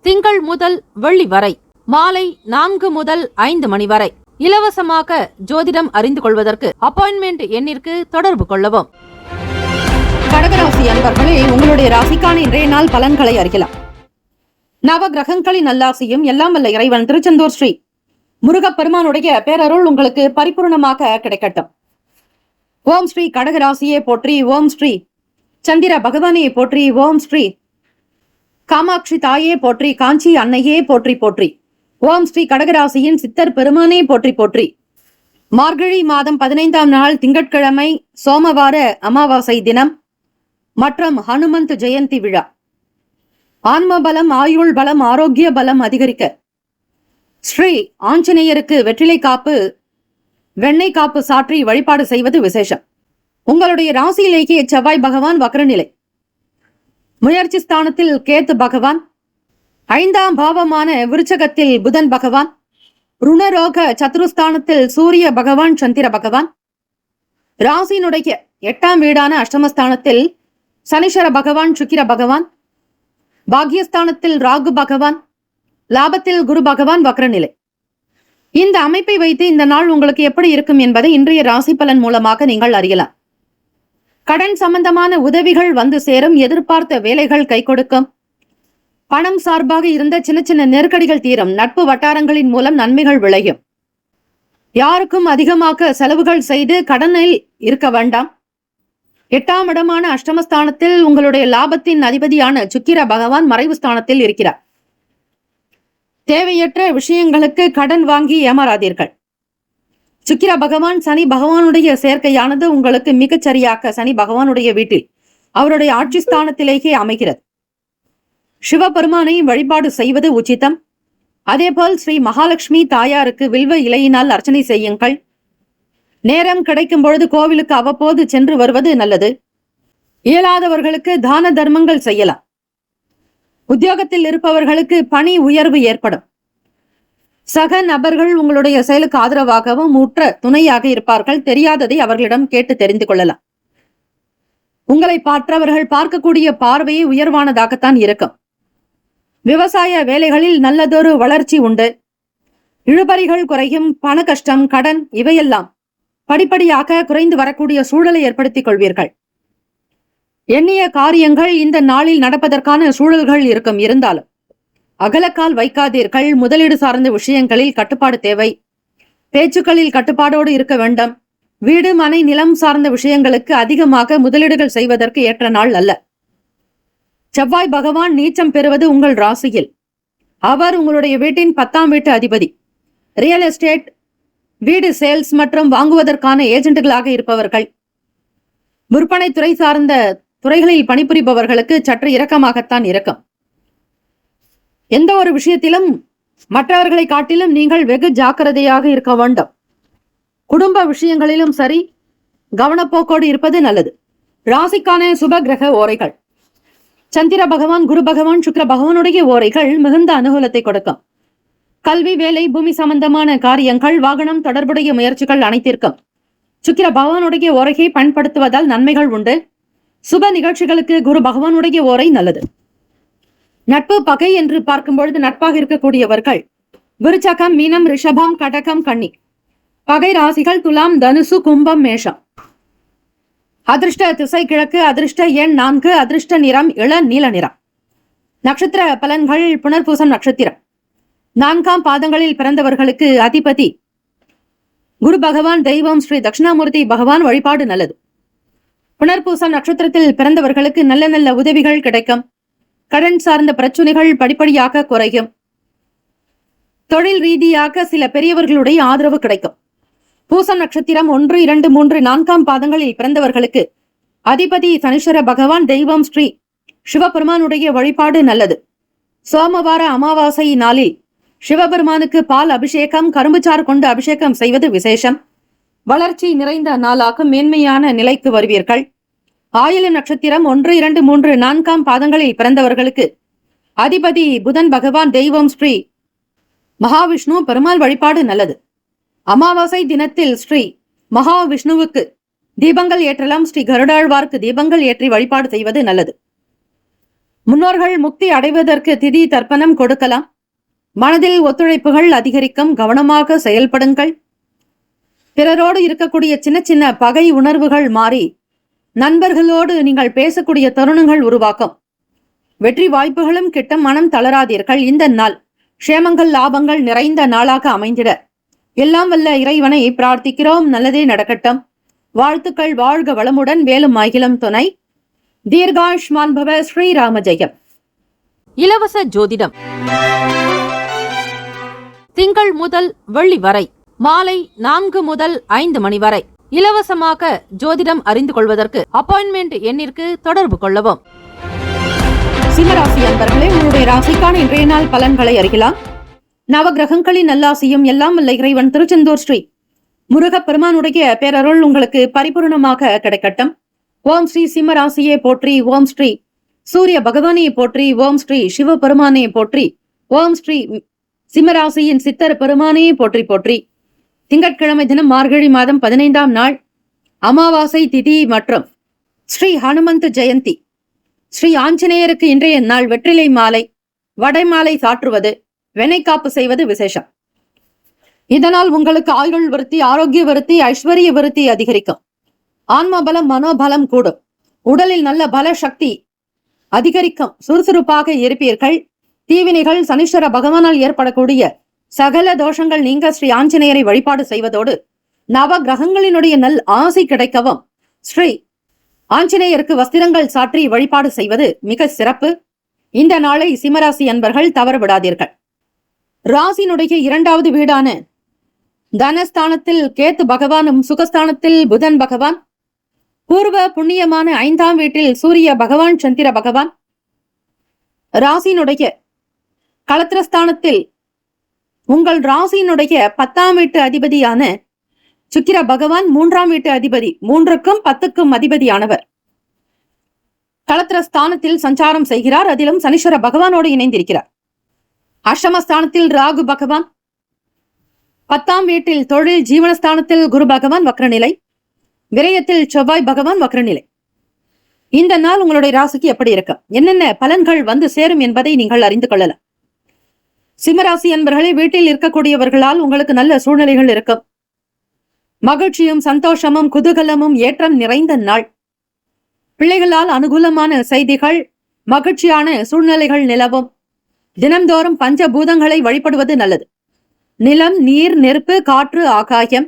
திங்கள் முதல் வெள்ளி வரை மாலை 4 முதல் 5 மணி வரை இலவசமாக ஜோதிடம் அறிந்து கொள்வதற்கு அப்பாயின்மெண்ட் எண்ணிற்கு தொடர்பு கொள்ளவும். கடகராசி அன்பர்களே, உங்களுடைய ராசிக்கான இன்றைய நாள் பலன்களை அறியலாம். நவ கிரகங்களின் நல்லாசியும் எல்லாம் வல்ல இறைவன் திருச்செந்தூர் ஸ்ரீ முருகப்பெருமானுடைய பேரருள் உங்களுக்கு பரிபூர்ணமாக கிடைக்கட்டும். ஓம் ஸ்ரீ கடகராசியே போற்றி. ஓம் ஸ்ரீ சந்திர பகவானே போற்றி. ஓம் ஸ்ரீ காமாட்சி தாயே போற்றி. காஞ்சி அன்னையே போற்றி போற்றி. ஓம் ஸ்ரீ கடகராசியின் சித்தர் பெருமானே போற்றி போற்றி. மார்கழி மாதம் 15ஆம் நாள் திங்கட்கிழமை சோமவார அமாவாசை தினம் மற்றும் ஹனுமந்த் ஜெயந்தி விழா. ஆன்ம பலம், ஆயுள் பலம், ஆரோக்கிய பலம் அதிகரிக்க ஸ்ரீ ஆஞ்சநேயருக்கு வெற்றிலை காப்பு, வெண்ணெய் காப்பு சாற்றி வழிபாடு செய்வது விசேஷம். உங்களுடைய ராசியிலேயே செவ்வாய் பகவான் வக்ரநிலை. முயற்சி ஸ்தானத்தில் கேத்து பகவான். 5ஆம் பாவமான விருச்சகத்தில் புதன் பகவான். ருணரோக சத்ருஸ்தானத்தில் சூரிய பகவான், சந்திர பகவான். ராசியினுடைய 8ஆம் வீடான அஷ்டமஸ்தானத்தில் சனீஸ்வர பகவான், சுக்கிர பகவான். பாக்யஸ்தானத்தில் ராகு பகவான். லாபத்தில் குரு பகவான் வக்ரநிலை. இந்த அமைப்பை வைத்து இந்த நாள் உங்களுக்கு எப்படி இருக்கும் என்பதை இன்றைய ராசி பலன் மூலமாக நீங்கள் அறியலாம். கடன் சம்பந்தமான உதவிகள் வந்து சேரும். எதிர்பார்த்த வேலைகள் கை கொடுக்கும். பணம் சார்பாக இருந்த சின்ன சின்ன நெருக்கடிகள் தீரும். நட்பு வட்டாரங்களின் மூலம் நன்மைகள் விளையும். யாருக்கும் அதிகமாக செலவுகள் செய்து கடனில் இருக்க வேண்டாம். 8ஆம் இடமான அஷ்டமஸ்தானத்தில் உங்களுடைய லாபத்தின் அதிபதியான சுக்கிர பகவான் மறைவு ஸ்தானத்தில் இருக்கிறார். தேவையற்ற விஷயங்களுக்கு கடன் வாங்கி ஏமாறாதீர்கள். சுக்கிர பகவான் சனி பகவானுடைய சேர்க்கையானது உங்களுக்கு மிகச்சரியாக சனி பகவானுடைய வீட்டில் அவருடைய ஆட்சி ஸ்தானத்திலேயே அமைகிறது. சிவபெருமானை வழிபாடு செய்வது உச்சிதம். அதேபோல் ஸ்ரீ மகாலட்சுமி தாயாருக்கு வில்வ இலையினால் அர்ச்சனை செய்யுங்கள். நேரம் கிடைக்கும் பொழுது கோவிலுக்கு அவ்வப்போது சென்று வருவது நல்லது. இயலாதவர்களுக்கு தான தர்மங்கள் செய்யலாம். உத்தியோகத்தில் இருப்பவர்களுக்கு பணி உயர்வு ஏற்படும். சக நபர்கள் உங்களுடைய செயலுக்கு ஆதரவாகவும் உற்ற துணையாக இருப்பார்கள். தெரியாததை அவர்களிடம் கேட்டு தெரிந்து கொள்ளலாம். உங்களை பார்த்தவர்கள் பார்க்கக்கூடிய பார்வையை உயர்வானதாகத்தான் இருக்கும். விவசாய வேலைகளில் நல்லதொரு வளர்ச்சி உண்டு. இழுபறிகள் குறையும். பண கஷ்டம், கடன் இவையெல்லாம் படிப்படியாக குறைந்து வரக்கூடிய சூழலை ஏற்படுத்திக் கொள்வீர்கள். எண்ணிய காரியங்கள் இந்த நாளில் நடப்பதற்கான சூழல்கள் இருந்தாலும் அகலக்கால் வைக்காதீர்கள். முதலீடு சார்ந்த விஷயங்களில் கட்டுப்பாடு தேவை. பேச்சுக்களில் கட்டுப்பாடோடு இருக்க வேண்டும். வீடு மனை நிலம் சார்ந்த விஷயங்களுக்கு அதிகமாக முதலீடுகள் செய்வதற்கு ஏற்ற நாள் அல்ல. செவ்வாய் பகவான் நீச்சம் பெறுவது உங்கள் ராசியில். அவர் உங்களுடைய வீட்டின் 10ஆம் வீட்டு அதிபதி. ரியல் எஸ்டேட், வீடு சேல்ஸ் மற்றும் வாங்குவதற்கான ஏஜென்ட்டுகளாக இருப்பவர்கள், விற்பனை துறை சார்ந்த துறைகளில் பணிபுரிபவர்களுக்கு சற்று இரக்கமாகத்தான் இருக்கும். எந்த ஒரு விஷயத்திலும் மற்றவர்களை காட்டிலும் நீங்கள் வெகு ஜாக்கிரதையாக இருக்க வேண்டும். குடும்ப விஷயங்களிலும் சரி, கவனப்போக்கோடு இருப்பது நல்லது. ராசிக்கான சுப கிரக ஓரைகள். சந்திர பகவான், குரு பகவான், சுக்கிர பகவானுடைய ஓரைகள் மிகுந்த அனுகூலத்தை கொடுக்கும். கல்வி, வேலை, பூமி சம்பந்தமான காரியங்கள், வாகனம் தொடர்புடைய முயற்சிகள் அனைத்திற்கும் சுக்கிர பகவானுடைய ஓரையை பயன்படுத்துவதால் நன்மைகள் உண்டு. சுப நிகழ்ச்சிகளுக்கு குரு பகவானுடைய ஓரை நல்லது. நட்பு, பகை என்று பார்க்கும் பொழுது நட்பாக இருக்கக்கூடியவர்கள் விருச்சகம், மீனம், ரிஷபம், கடகம், கன்னி. பகை ராசிகள் துலாம், தனுசு, கும்பம், மேஷம். அதிர்ஷ்ட திசை கிழக்கு. அதிர்ஷ்ட எண் 4. அதிர்ஷ்ட நிறம் இள நீல நிறம். நட்சத்திர பலன்கள். புனர்பூசம் நட்சத்திரம் 4ஆம் பாதங்களில் பிறந்தவர்களுக்கு அதிபதி குரு பகவான். தெய்வம் ஸ்ரீ தட்சிணாமூர்த்தி பகவான் வழிபாடு நல்லது. புனர்பூசம் நட்சத்திரத்தில் பிறந்தவர்களுக்கு நல்ல நல்ல உதவிகள் கிடைக்கும். கடன் சார்ந்த பிரச்சனைகள் படிப்படியாக குறையும். தொழில் ரீதியாக சில பெரியவர்களுடைய ஆதரவு கிடைக்கும். பூசம் நட்சத்திரம் 1, 2, 3, 4ஆம் பாதங்களில் பிறந்தவர்களுக்கு அதிபதி சனீஸ்வர பகவான். தெய்வம் ஸ்ரீ சிவபெருமானுடைய வழிபாடு நல்லது. சோமவார அமாவாசை நாளில் சிவபெருமானுக்கு பால் அபிஷேகம், கரும்புச்சாறு கொண்டு அபிஷேகம் செய்வது விசேஷம். வளர்ச்சி நிறைந்த நாளாக மேன்மையான நிலைக்கு வருவீர்கள். ஆயில நட்சத்திரம் 1, 2, 3, 4ஆம் பாதங்களில் பிறந்தவர்களுக்கு அதிபதி புதன் பகவான். தெய்வம் ஸ்ரீ மகாவிஷ்ணு பெருமாள் வழிபாடு நல்லது. அமாவாசை தினத்தில் ஸ்ரீ மகாவிஷ்ணுவுக்கு தீபங்கள் ஏற்றலாம். ஸ்ரீ கருடாழ்வார்க்கு தீபங்கள் ஏற்றி வழிபாடு செய்வது நல்லது. முன்னோர்கள் முக்தி அடைவதற்கு திதி தர்ப்பணம் கொடுக்கலாம். மனதில் ஒத்துழைப்புகள் அதிகரிக்கும். கவனமாக செயல்படுங்கள். பிறரோடு இருக்கக்கூடிய சின்ன சின்ன பகை உணர்வுகள் மாறி நண்பர்களோடு நீங்கள் பேசக்கூடிய தருணங்கள் உருவாக்கும். வெற்றி வாய்ப்புகளும் கிட்டும். மனம் தளராதீர்கள். இந்த நாள் க்ஷேமங்கள், லாபங்கள் நிறைந்த நாளாக அமைந்திட எல்லாம் வல்ல இறைவனை பிரார்த்திக்கிறோம். நல்லதே நடக்கட்டும். வாழ்த்துக்கள். வாழ்க வளமுடன். வேலும் அகிலம் துணை. தீர்காயுஷ்மான் பவ. ஸ்ரீராம ஜெயம். இலவச ஜோதிடம் திங்கள் முதல் வெள்ளி வரை மாலை 4 முதல் 5 மணி வரை இலவசமாக ஜோதிடம் அறிந்து கொள்வதற்கு அப்பாயின்மெண்ட் எண்ணிற்கு தொடர்பு கொள்ளவும். சிம்மராசி அன்பர்களே, உங்களுடைய ராசிக்கான இன்றைய நாள் பலன்களை அறியலாம். நவகிரகங்களின் நல்லாசியும் எல்லாம் வல்ல இறைவன் திருச்செந்தூர் ஸ்ரீ முருகப்பெருமானுடைய பேரருள் உங்களுக்கு பரிபூர்ணமாக கிடைக்கட்டும். ஓம் ஸ்ரீ சிம்மராசியை போற்றி. ஓம் ஸ்ரீ சூரிய பகவானை போற்றி. ஓம் ஸ்ரீ சிவபெருமானை போற்றி. ஓம் ஸ்ரீ சிம்மராசியின் சித்தர் பெருமானையே போற்றி போற்றி. திங்கட்கிழமை தினம் மார்கழி மாதம் 15ஆம் நாள் அமாவாசை திதி மற்றும் ஸ்ரீ ஹனுமந்த் ஜெயந்தி. ஸ்ரீ ஆஞ்சநேயருக்கு இன்றைய நாள் வெற்றிலை மாலை, வடை மாலை சாற்றுவது, வெண்ணெய்க்காப்பு செய்வது விசேஷம். இதனால் உங்களுக்கு ஆயுள் விருத்தி, ஆரோக்கிய விருத்தி, ஐஸ்வர்ய விருத்தி அதிகரிக்கும். ஆன்ம பலம், மனோபலம் கூடும். உடலில் நல்ல பல சக்தி அதிகரிக்கும். சுறுசுறுப்பாக இருப்பீர்கள். தீவினைகள், சனீஸ்வர பகவானால் ஏற்படக்கூடிய சகல தோஷங்கள் நீங்க ஸ்ரீ ஆஞ்சநேயரை வழிபாடு செய்வதோடு நவ கிரகங்களினுடைய நல் ஆசை கிடைக்கவும் ஸ்ரீ ஆஞ்சநேயருக்கு வஸ்திரங்கள் சாற்றி வழிபாடு செய்வது மிக சிறப்பு. இந்த நாளை சிம்மராசி அன்பர்கள் தவற விடாதீர்கள். ராசினுடைய 2வது வீடான தனஸ்தானத்தில் கேத்து பகவானும், சுகஸ்தானத்தில் புதன் பகவான், பூர்வ புண்ணியமான 5ஆம் வீட்டில் சூரிய பகவான், சந்திர பகவான், ராசினுடைய களத்திரஸ்தானத்தில் உங்கள் ராசியினுடைய 10ஆம் வீட்டு அதிபதியான சுக்கிர பகவான், 3ஆம் வீட்டு அதிபதி, 3க்கும் 10க்கும் அதிபதியானவர் களத்திரஸ்தானத்தில் சஞ்சாரம் செய்கிறார். அதிலும் சனீஸ்வர பகவானோடு இணைந்திருக்கிறார். அஷ்டமஸ்தானத்தில் ராகு பகவான், 10ஆம் வீட்டில் தொழில் ஜீவனஸ்தானத்தில் குரு பகவான் வக்ரநிலை, விரயத்தில் செவ்வாய் பகவான் வக்ரநிலை. இந்த நாள் உங்களுடைய ராசிக்கு எப்படி இருக்கும், என்னென்ன பலன்கள் வந்து சேரும் என்பதை நீங்கள் அறிந்து கொள்ளலாம். சிம்மராசி என்பவர்களே, வீட்டில் இருக்கக்கூடியவர்களால் உங்களுக்கு நல்ல சூழ்நிலைகள் இருக்கும். மகிழ்ச்சியும் சந்தோஷமும் குதூகலமும் ஏற்றம் நிறைந்த நாள். பிள்ளைகளால் அனுகூலமான செய்திகள், மகிழ்ச்சியான சூழ்நிலைகள் நிலவும். தினம்தோறும் பஞ்சபூதங்களை வழிபடுவது நல்லது. நிலம், நீர், நெருப்பு, காற்று, ஆகாயம்,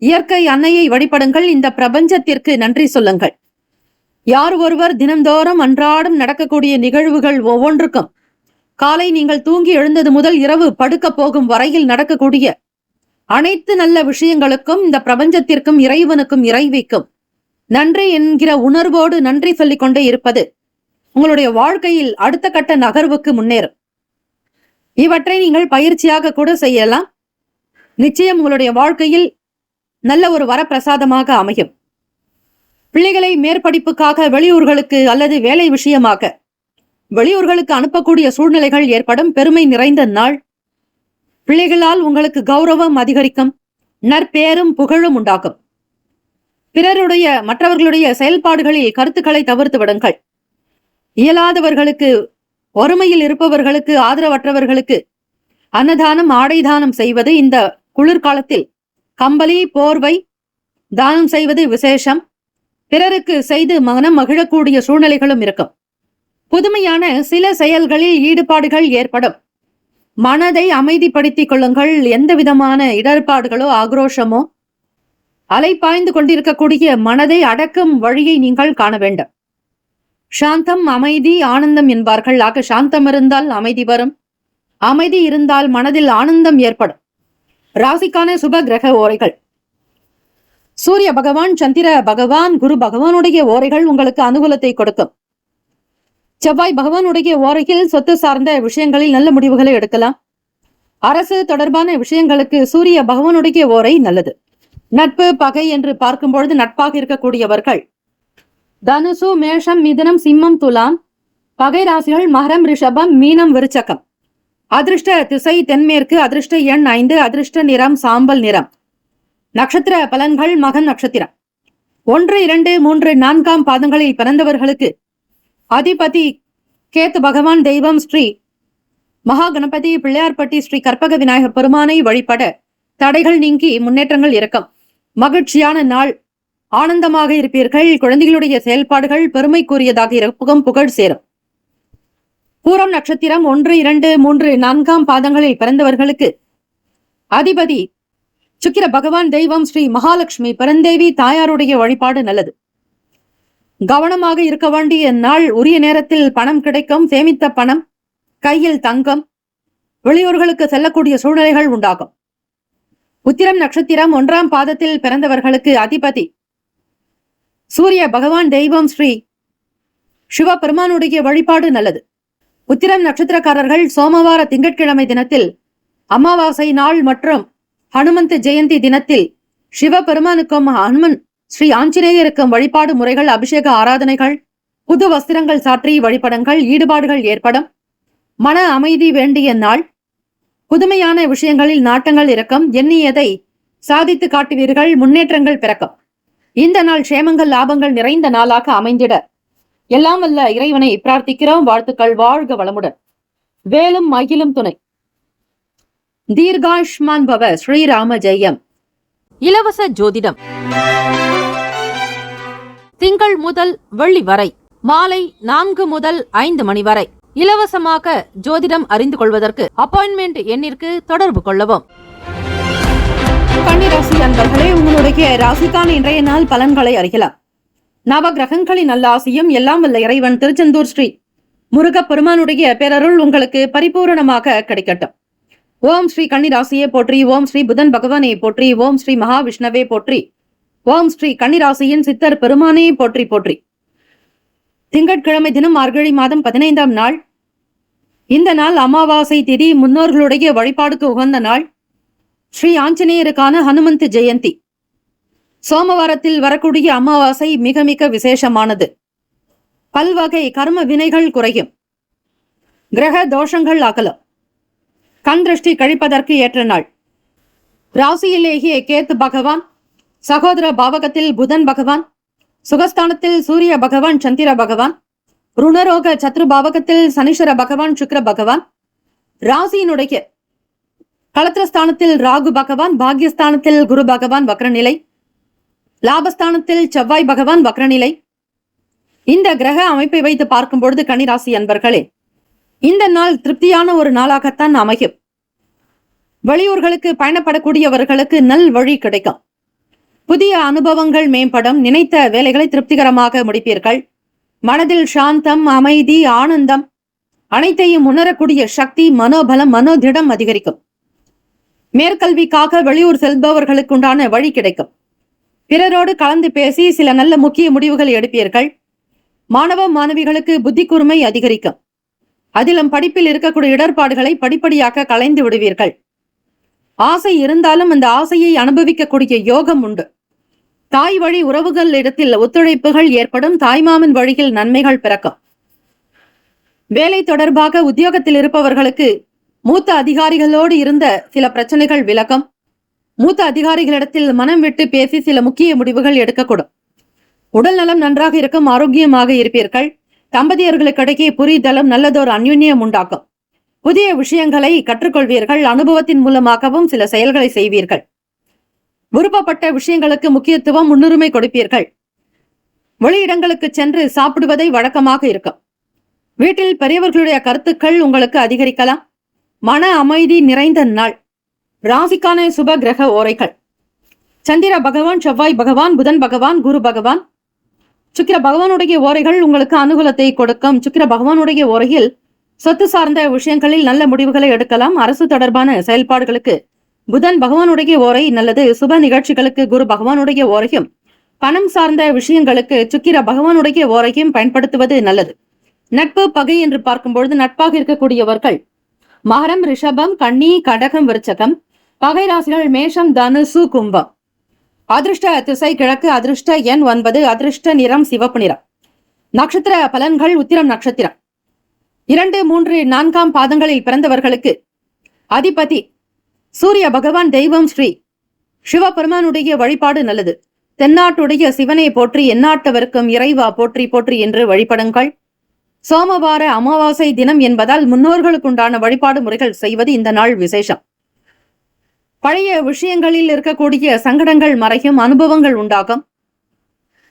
இயற்கை அன்னையை வழிபடுங்கள். இந்த பிரபஞ்சத்திற்கு நன்றி சொல்லுங்கள். யார் ஒருவர் தினம்தோறும் அன்றாடம் நடக்கக்கூடிய நிகழ்வுகள் ஒவ்வொன்றுக்கும் காலை நீங்கள் தூங்கி எழுந்தது முதல் இரவு படுக்க போகும் வரையில் நடக்கக்கூடிய அனைத்து நல்ல விஷயங்களுக்கும், இந்த பிரபஞ்சத்திற்கும், இறைவனுக்கும், இறைவிக்கும் நன்றி என்கிற உணர்வோடு நன்றி சொல்லிக் கொண்டே இருப்பது உங்களுடைய வாழ்க்கையில் அடுத்த கட்ட நகர்வுக்கு முன்னேறும். இவற்றை நீங்கள் பயிற்சியாக கூட செய்யலாம். நிச்சயம் உங்களுடைய வாழ்க்கையில் நல்ல ஒரு வரப்பிரசாதமாக அமையும். பிள்ளைகளை மேற்படிப்புக்காக வெளியூர்களுக்கு அல்லது வேலை விஷயமாக வெளியூர்களுக்கு அனுப்பக்கூடிய சூழ்நிலைகள் ஏற்படும். பெருமை நிறைந்த நாள். பிள்ளைகளால் உங்களுக்கு கௌரவம் அதிகரிக்கும். நற்பேரும் புகழும் உண்டாகும். பிறருடைய மற்றவர்களுடைய செயல்பாடுகளில் கருத்துக்களை தவிர்த்து விடுங்கள். இயலாதவர்களுக்கு, ஒருமையில் இருப்பவர்களுக்கு, ஆதரவற்றவர்களுக்கு அன்னதானம், ஆடை தானம் செய்வது இந்த குளிர்காலத்தில் கம்பளி, போர்வை தானம் செய்வது விசேஷம். பிறருக்கு செய்து மனம் மகிழக்கூடிய சூழ்நிலைகளும் இருக்கும். புதுமையான சில செயல்களில் ஈடுபாடுகள் ஏற்படும். மனதை அமைதிப்படுத்திக் கொள்ளுங்கள். எந்த விதமான இடர்பாடுகளோ ஆக்ரோஷமோ அலைப்பாய்ந்து கொண்டிருக்கக்கூடிய மனதை அடக்கும் வழியை நீங்கள் காண வேண்டும். சாந்தம், அமைதி, ஆனந்தம் என்பார்கள். ஆக சாந்தம் இருந்தால் அமைதி வரும். அமைதி இருந்தால் மனதில் ஆனந்தம் ஏற்படும். ராசிக்கான சுப கிரக ஓரைகள். சூரிய பகவான், சந்திர பகவான், குரு பகவானுடைய ஓரைகள் உங்களுக்கு அனுகூலத்தை கொடுக்கும். செவ்வாய் பகவானுடைய ஓரையில் சொத்து சார்ந்த விஷயங்களில் நல்ல முடிவுகளை எடுக்கலாம். அரசு தொடர்பான விஷயங்களுக்கு சூரிய பகவானுடைய ஓரை நல்லது. நட்பு, பகை என்று பார்க்கும் பொழுது நட்பாக இருக்கக்கூடியவர்கள் தனுசு, மேஷம், மிதுனம், சிம்மம், துலாம். பகை ராசிகள் மகரம், ரிஷபம், மீனம், விருச்சகம். அதிர்ஷ்ட திசை தென்மேற்கு. அதிர்ஷ்ட எண் 5. அதிர்ஷ்ட நிறம் சாம்பல் நிறம். நட்சத்திர பலன்கள். மகன் நட்சத்திரம் 1, 2, 3, 4 பாதங்களில் பிறந்தவர்களுக்கு அதிபதி கேத்து பகவான். தெய்வம் ஸ்ரீ மகா கணபதி. பிள்ளையார்பட்டி ஸ்ரீ கற்பக விநாயகர் பெருமானை வழிபட தடைகள் நீங்கி முன்னேற்றங்கள் இருக்கும். மகிழ்ச்சியான நாள். ஆனந்தமாக இருப்பீர்கள். குழந்தைகளுடைய செயல்பாடுகள் பெருமைக்குரியதாக இருக்கும். புகழ் சேரும். பூரம் நட்சத்திரம் 1, 2, 3, 4 பாதங்களில் பிறந்தவர்களுக்கு அதிபதி சுக்கிர பகவான். தெய்வம் ஸ்ரீ மகாலட்சுமி பரந்தேவி தாயாருடைய வழிபாடு நல்லது. கவனமாக இருக்க வேண்டிய நாள். உரிய நேரத்தில் பணம் கிடைக்கும். சேமித்த பணம் கையில் தங்கம். வெளியூர்களுக்கு செல்லக்கூடிய சூழ்நிலைகள் உண்டாகும். உத்திரம் நட்சத்திரம் 1 பாதத்தில் பிறந்தவர்களுக்கு அதிபதி சூரிய பகவான். தெய்வம் ஸ்ரீ சிவபெருமானுடைய வழிபாடு நல்லது. உத்திரம் நட்சத்திரக்காரர்கள் சோமவார திங்கட்கிழமை தினத்தில், அமாவாசை நாள் மற்றும் ஹனுமந்த் ஜெயந்தி தினத்தில் சிவபெருமானுக்கும் ஹனுமன் ஸ்ரீ ஆஞ்சநேயருக்கும் வழிபாடு முறைகள், அபிஷேக ஆராதனைகள், புது வஸ்திரங்கள் சாற்றி வழிபடுங்கள். ஈடுபாடுகள் ஏற்படும். மன அமைதி வேண்டிய நாள். புதுமையான விஷயங்களில் நாட்டங்கள் இருக்கும். எண்ணியதை சாதித்து காட்டுவீர்கள். முன்னேற்றங்கள் பிறக்கும். இந்த நாள் சேமங்கள், லாபங்கள் நிறைந்த நாளாக அமைந்திட எல்லாம் வல்ல இறைவனை பிரார்த்திக்கிறோம். வாழ்த்துக்கள். வாழ்க வளமுடன். வேலும் மகிழும் துணை. தீர்காயுஷ்மான் பவ. ஸ்ரீராம ஜெயம். இலவச ஜோதிடம் திங்கள் முதல் வெள்ளி வரை மாலை 4 முதல் 5 மணி வரை இலவசமாக ஜோதிடம் அறிந்து கொள்வதற்கு அப்பாயின்மெண்ட் எண்ணிற்கு தொடர்பு கொள்ளவும். கன்னிராசி அன்பர்களே, உங்களுடைய ராசிக்கான இன்றைய நாள் பலன்களை அறியலாம். நவ கிரகங்களின் நல்ல ஆசியும் எல்லாம் வல்ல இறைவன் திருச்செந்தூர் ஸ்ரீ முருகப் பெருமானுடைய பேரருள் உங்களுக்கு பரிபூரணமாக கிடைக்கட்டும். ஓம் ஸ்ரீ கன்னிராசியை போற்றி. ஓம் ஸ்ரீ புதன் பகவானை போற்றி. ஓம் ஸ்ரீ மகாவிஷ்ணவே போற்றி. ஓம் ஸ்ரீ கன்னிராசியின் சித்தர் பெருமானை போற்றி போற்றி. திங்கட்கிழமை தினம் மார்கழி மாதம் 15ஆம் நாள். இந்த நாள் அமாவாசை திதி. முன்னோர்களுடைய வழிபாடுக்கு உகந்த நாள். ஸ்ரீ ஆஞ்சநேயருக்கான ஹனுமந்த் ஜெயந்தி. சோமவாரத்தில் வரக்கூடிய அமாவாசை மிக மிக விசேஷமானது. பல்வகை கர்ம வினைகள் குறையும். கிரக தோஷங்கள் அகலும். கண் திருஷ்டி கழிப்பதற்கு ஏற்ற நாள். ராசியிலேயே கேத்து பகவான், சகோதர பாவகத்தில் புதன் பகவான், சுகஸ்தானத்தில் சூரிய பகவான், சந்திர பகவான், ருணரோக சத்ரு பாவகத்தில் சனீஸ்வர பகவான், சுக்கிர பகவான், ராசியினுடைய களத்திரஸ்தானத்தில் ராகு பகவான், பாக்யஸ்தானத்தில் குரு பகவான் வக்ரநிலை, லாபஸ்தானத்தில் செவ்வாய் பகவான் வக்ரநிலை, இந்த கிரக அமைப்பை வைத்து பார்க்கும் பொழுது கன்னிராசி அன்பர்களே, இந்த நாள் திருப்தியான ஒரு நாளாகத்தான் அமையும். வெளியூர்களுக்கு பயணப்படக்கூடியவர்களுக்கு நல் வழி கிடைக்கும். புதிய அனுபவங்கள் மேம்படும். நினைத்த வேலைகளை திருப்திகரமாக முடிப்பீர்கள். மனதில் சாந்தம், அமைதி, ஆனந்தம் அனைத்தையும் உணரக்கூடிய சக்தி, மனோபலம், மனோதிடம் அதிகரிக்கும். மேற்கல்விக்காக வெளியூர் செல்பவர்களுக்கு உண்டான வழி கிடைக்கும். பிறரோடு கலந்து பேசி சில நல்ல முக்கிய முடிவுகள் எடுப்பீர்கள். மாணவ மாணவிகளுக்கு புத்தி கூர்மை அதிகரிக்கும். அதிலும் படிப்பில் இருக்கக்கூடிய இடர்பாடுகளை படிப்படியாக களைந்து விடுவீர்கள். ஆசை இருந்தாலும் அந்த ஆசையை அனுபவிக்கக்கூடிய யோகம் உண்டு. தாய் வழி உறவுகள் இடத்தில் ஒத்துழைப்புகள் ஏற்படும். தாய்மாமன் வழியில் நன்மைகள் பிறக்கும். வேலை தொடர்பாக உத்தியோகத்தில் இருப்பவர்களுக்கு மூத்த அதிகாரிகளோடு இருந்த சில பிரச்சனைகள் விலகும். மூத்த அதிகாரிகளிடத்தில் மனம் விட்டு பேசி சில முக்கிய முடிவுகள் எடுக்கக்கூடும். உடல் நலம் நன்றாக இருக்கும். ஆரோக்கியமாக இருப்பீர்கள். தம்பதியர்களுக்கிடையே புரிதலும் நல்லதொரு அந்யுன்யம் உண்டாக்கும். புதிய விஷயங்களை கற்றுக்கொள்வீர்கள். அனுபவத்தின் மூலமாகவும் சில செயல்களை செய்வீர்கள். விருப்பப்பட்ட விஷயங்களுக்கு முக்கியத்துவம், முன்னுரிமை கொடுப்பீர்கள். வெளியிடங்களுக்கு சென்று சாப்பிடுவதை வழக்கமாக இருக்கும். வீட்டில் பெரியவர்களுடைய கருத்துக்கள் உங்களுக்கு அதிகரிக்கலாம். மன அமைதி நிறைந்த நாள். ராசிக்கான சுப கிரக ஓரைகள்: சந்திர பகவான், செவ்வாய் பகவான், புதன் பகவான், குரு பகவான். சுக்கிர பகவானுடைய ஓரைகள் உங்களுக்கு அனுகூலத்தை கொடுக்கும். சுக்கிர பகவானுடைய ஓரையில் சொத்து சார்ந்த விஷயங்களில் நல்ல முடிவுகளை எடுக்கலாம். அரசு தொடர்பான செயல்பாடுகளுக்கு புதன் பகவானுடைய ஓரை நல்லது. சுப நிகழ்ச்சிகளுக்கு குரு பகவானுடைய ஓரையும், பணம் சார்ந்த விஷயங்களுக்கு சுக்கிர பகவானுடைய ஓரையும் பயன்படுத்துவது நல்லது. நட்பு பகை என்று பார்க்கும்பொழுது நட்பாக இருக்கக்கூடியவர்கள் மகரம், ரிஷபம், கன்னி, கடகம், விருச்சகம். பகை ராசிகள் மேஷம், தனுசு, கும்பம். அதிர்ஷ்ட திசை கிழக்கு. அதிர்ஷ்ட எண் 9. அதிர்ஷ்ட நிறம் சிவப்பு நிறம். நட்சத்திர பலன்கள்: உத்திரம் நட்சத்திரம் 2, 3, 4 பாதங்களில் பிறந்தவர்களுக்கு அதிபதி சூரிய பகவான். தெய்வம் ஸ்ரீ சிவபெருமானுடைய வழிபாடு நல்லது. தென்னாட்டுடைய சிவனை போற்றி, எந்நாட்டவர்க்கும் இறைவா போற்றி போற்றி என்று வழிபடுங்கள். சோமவார அமாவாசை தினம் என்பதால் முன்னோர்களுக்குண்டான வழிபாடு முறைகள் செய்வது இந்த நாள் விசேஷம். பழைய விஷயங்களில் இருக்கக்கூடிய சங்கடங்கள் மறையும். அனுபவங்கள் உண்டாகும்.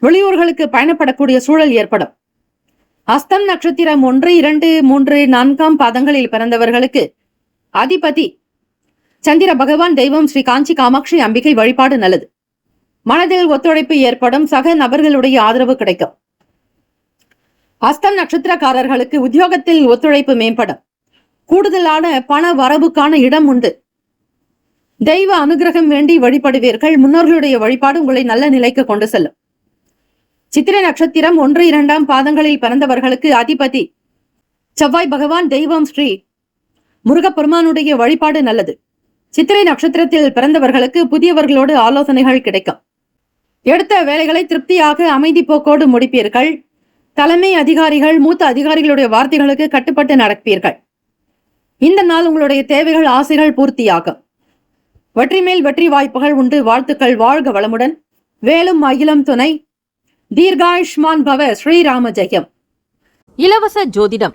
வெளியூர்களுக்கு பயணப்படக்கூடிய சூழல் ஏற்படும். அஸ்தம் நட்சத்திரம் 1, 2, 3, 4 பாதங்களில் பிறந்தவர்களுக்கு அதிபதி சந்திர பகவான். தெய்வம் ஸ்ரீ காஞ்சி காமாட்சி அம்பிகை வழிபாடு நல்லது. மனதில் ஒத்துழைப்பு ஏற்படும். சக நபர்களுடைய ஆதரவு கிடைக்கும். அஸ்தம் நட்சத்திரக்காரர்களுக்கு உத்தியோகத்தில் ஒத்துழைப்பு மேம்படும். கூடுதலான பண வரவுக்கான இடம் உண்டு. தெய்வ அனுகிரகம் வேண்டி வழிபடுவீர்கள். முன்னோர்களுடைய வழிபாடு உங்களை நல்ல நிலைக்கு கொண்டு செல்லும். சித்திரை நட்சத்திரம் 1, 2 பாதங்களில் பிறந்தவர்களுக்கு அதிபதி செவ்வாய் பகவான். தெய்வம் ஸ்ரீ முருகப்பெருமானுடைய வழிபாடு நல்லது. சித்திரை நட்சத்திரத்தில் பிறந்தவர்களுக்கு புதியவர்களோடு ஆலோசனைகள் கிடைக்கும். எடுத்த வேலைகளை திருப்தியாக அமைதி போக்கோடு முடிப்பீர்கள். தலைமை அதிகாரிகள், மூத்த அதிகாரிகளுடைய வார்த்தைகளுக்கு கட்டுப்பட்டு நடப்பீர்கள். இந்த நாள் உங்களுடைய தேவைகள், ஆசைகள் பூர்த்தியாகும். வெற்றி மேல் வெற்றி வாய்ப்புகள் உண்டு. வாழ்த்துக்கள். வாழ்க வளமுடன். வேலும் அகிலம் துணை. தீர்காயுஷ்மான் பவ. ஸ்ரீராம ஜெயம். இலவச ஜோதிடம்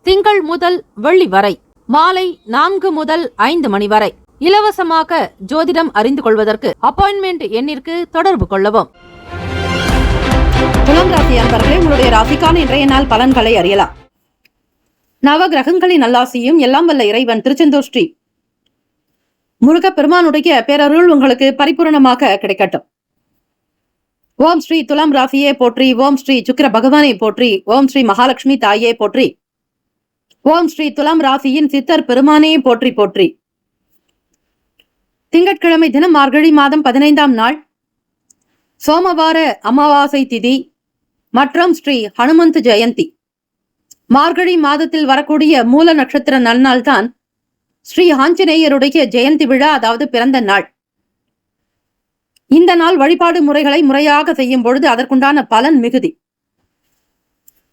திங்கள் முதல் வெள்ளி வரை மாலை 4 முதல் 5 மணி வரை இலவசமாக ஜோதிடம் அறிந்து கொள்வதற்கு அப்பாயின்மெண்ட் எண்ணிற்கு தொடர்பு கொள்ளவும். துலாம் ராசி அன்பர்களே, உங்களுடைய ராசிக்கான இன்றைய நாள் பலன்களை அறியலாம். நவ கிரகங்களின் நல்லாசியும் எல்லாம் வல்ல இறைவன் திருச்செந்தூர் ஸ்ரீ முருகப்பெருமானுடைய பேரருள் உங்களுக்கு பரிபூரணமாக கிடைக்கட்டும். ஓம் ஸ்ரீ துலாம் ராசியே போற்றி. ஓம் ஸ்ரீ சுக்கிர பகவானை போற்றி. ஓம் ஸ்ரீ மகாலட்சுமி தாயே போற்றி. ஓம் ஸ்ரீ துலாம் ராசியின் சித்தர் பெருமானே போற்றி போற்றி. திங்கட்கிழமை தினம் மார்கழி மாதம் 15ஆம் நாள் சோமவார அமாவாசை திதி மற்றும் ஸ்ரீ ஹனுமந்த் ஜெயந்தி. மார்கழி மாதத்தில் வரக்கூடிய மூல நட்சத்திர நன்னாள் தான் ஸ்ரீ ஆஞ்சநேயருடைய ஜெயந்தி விழா, அதாவது பிறந்த நாள். இந்த நாள் வழிபாடு முறைகளை முறையாக செய்யும் பொழுது அதற்குண்டான பலன் மிகுதி.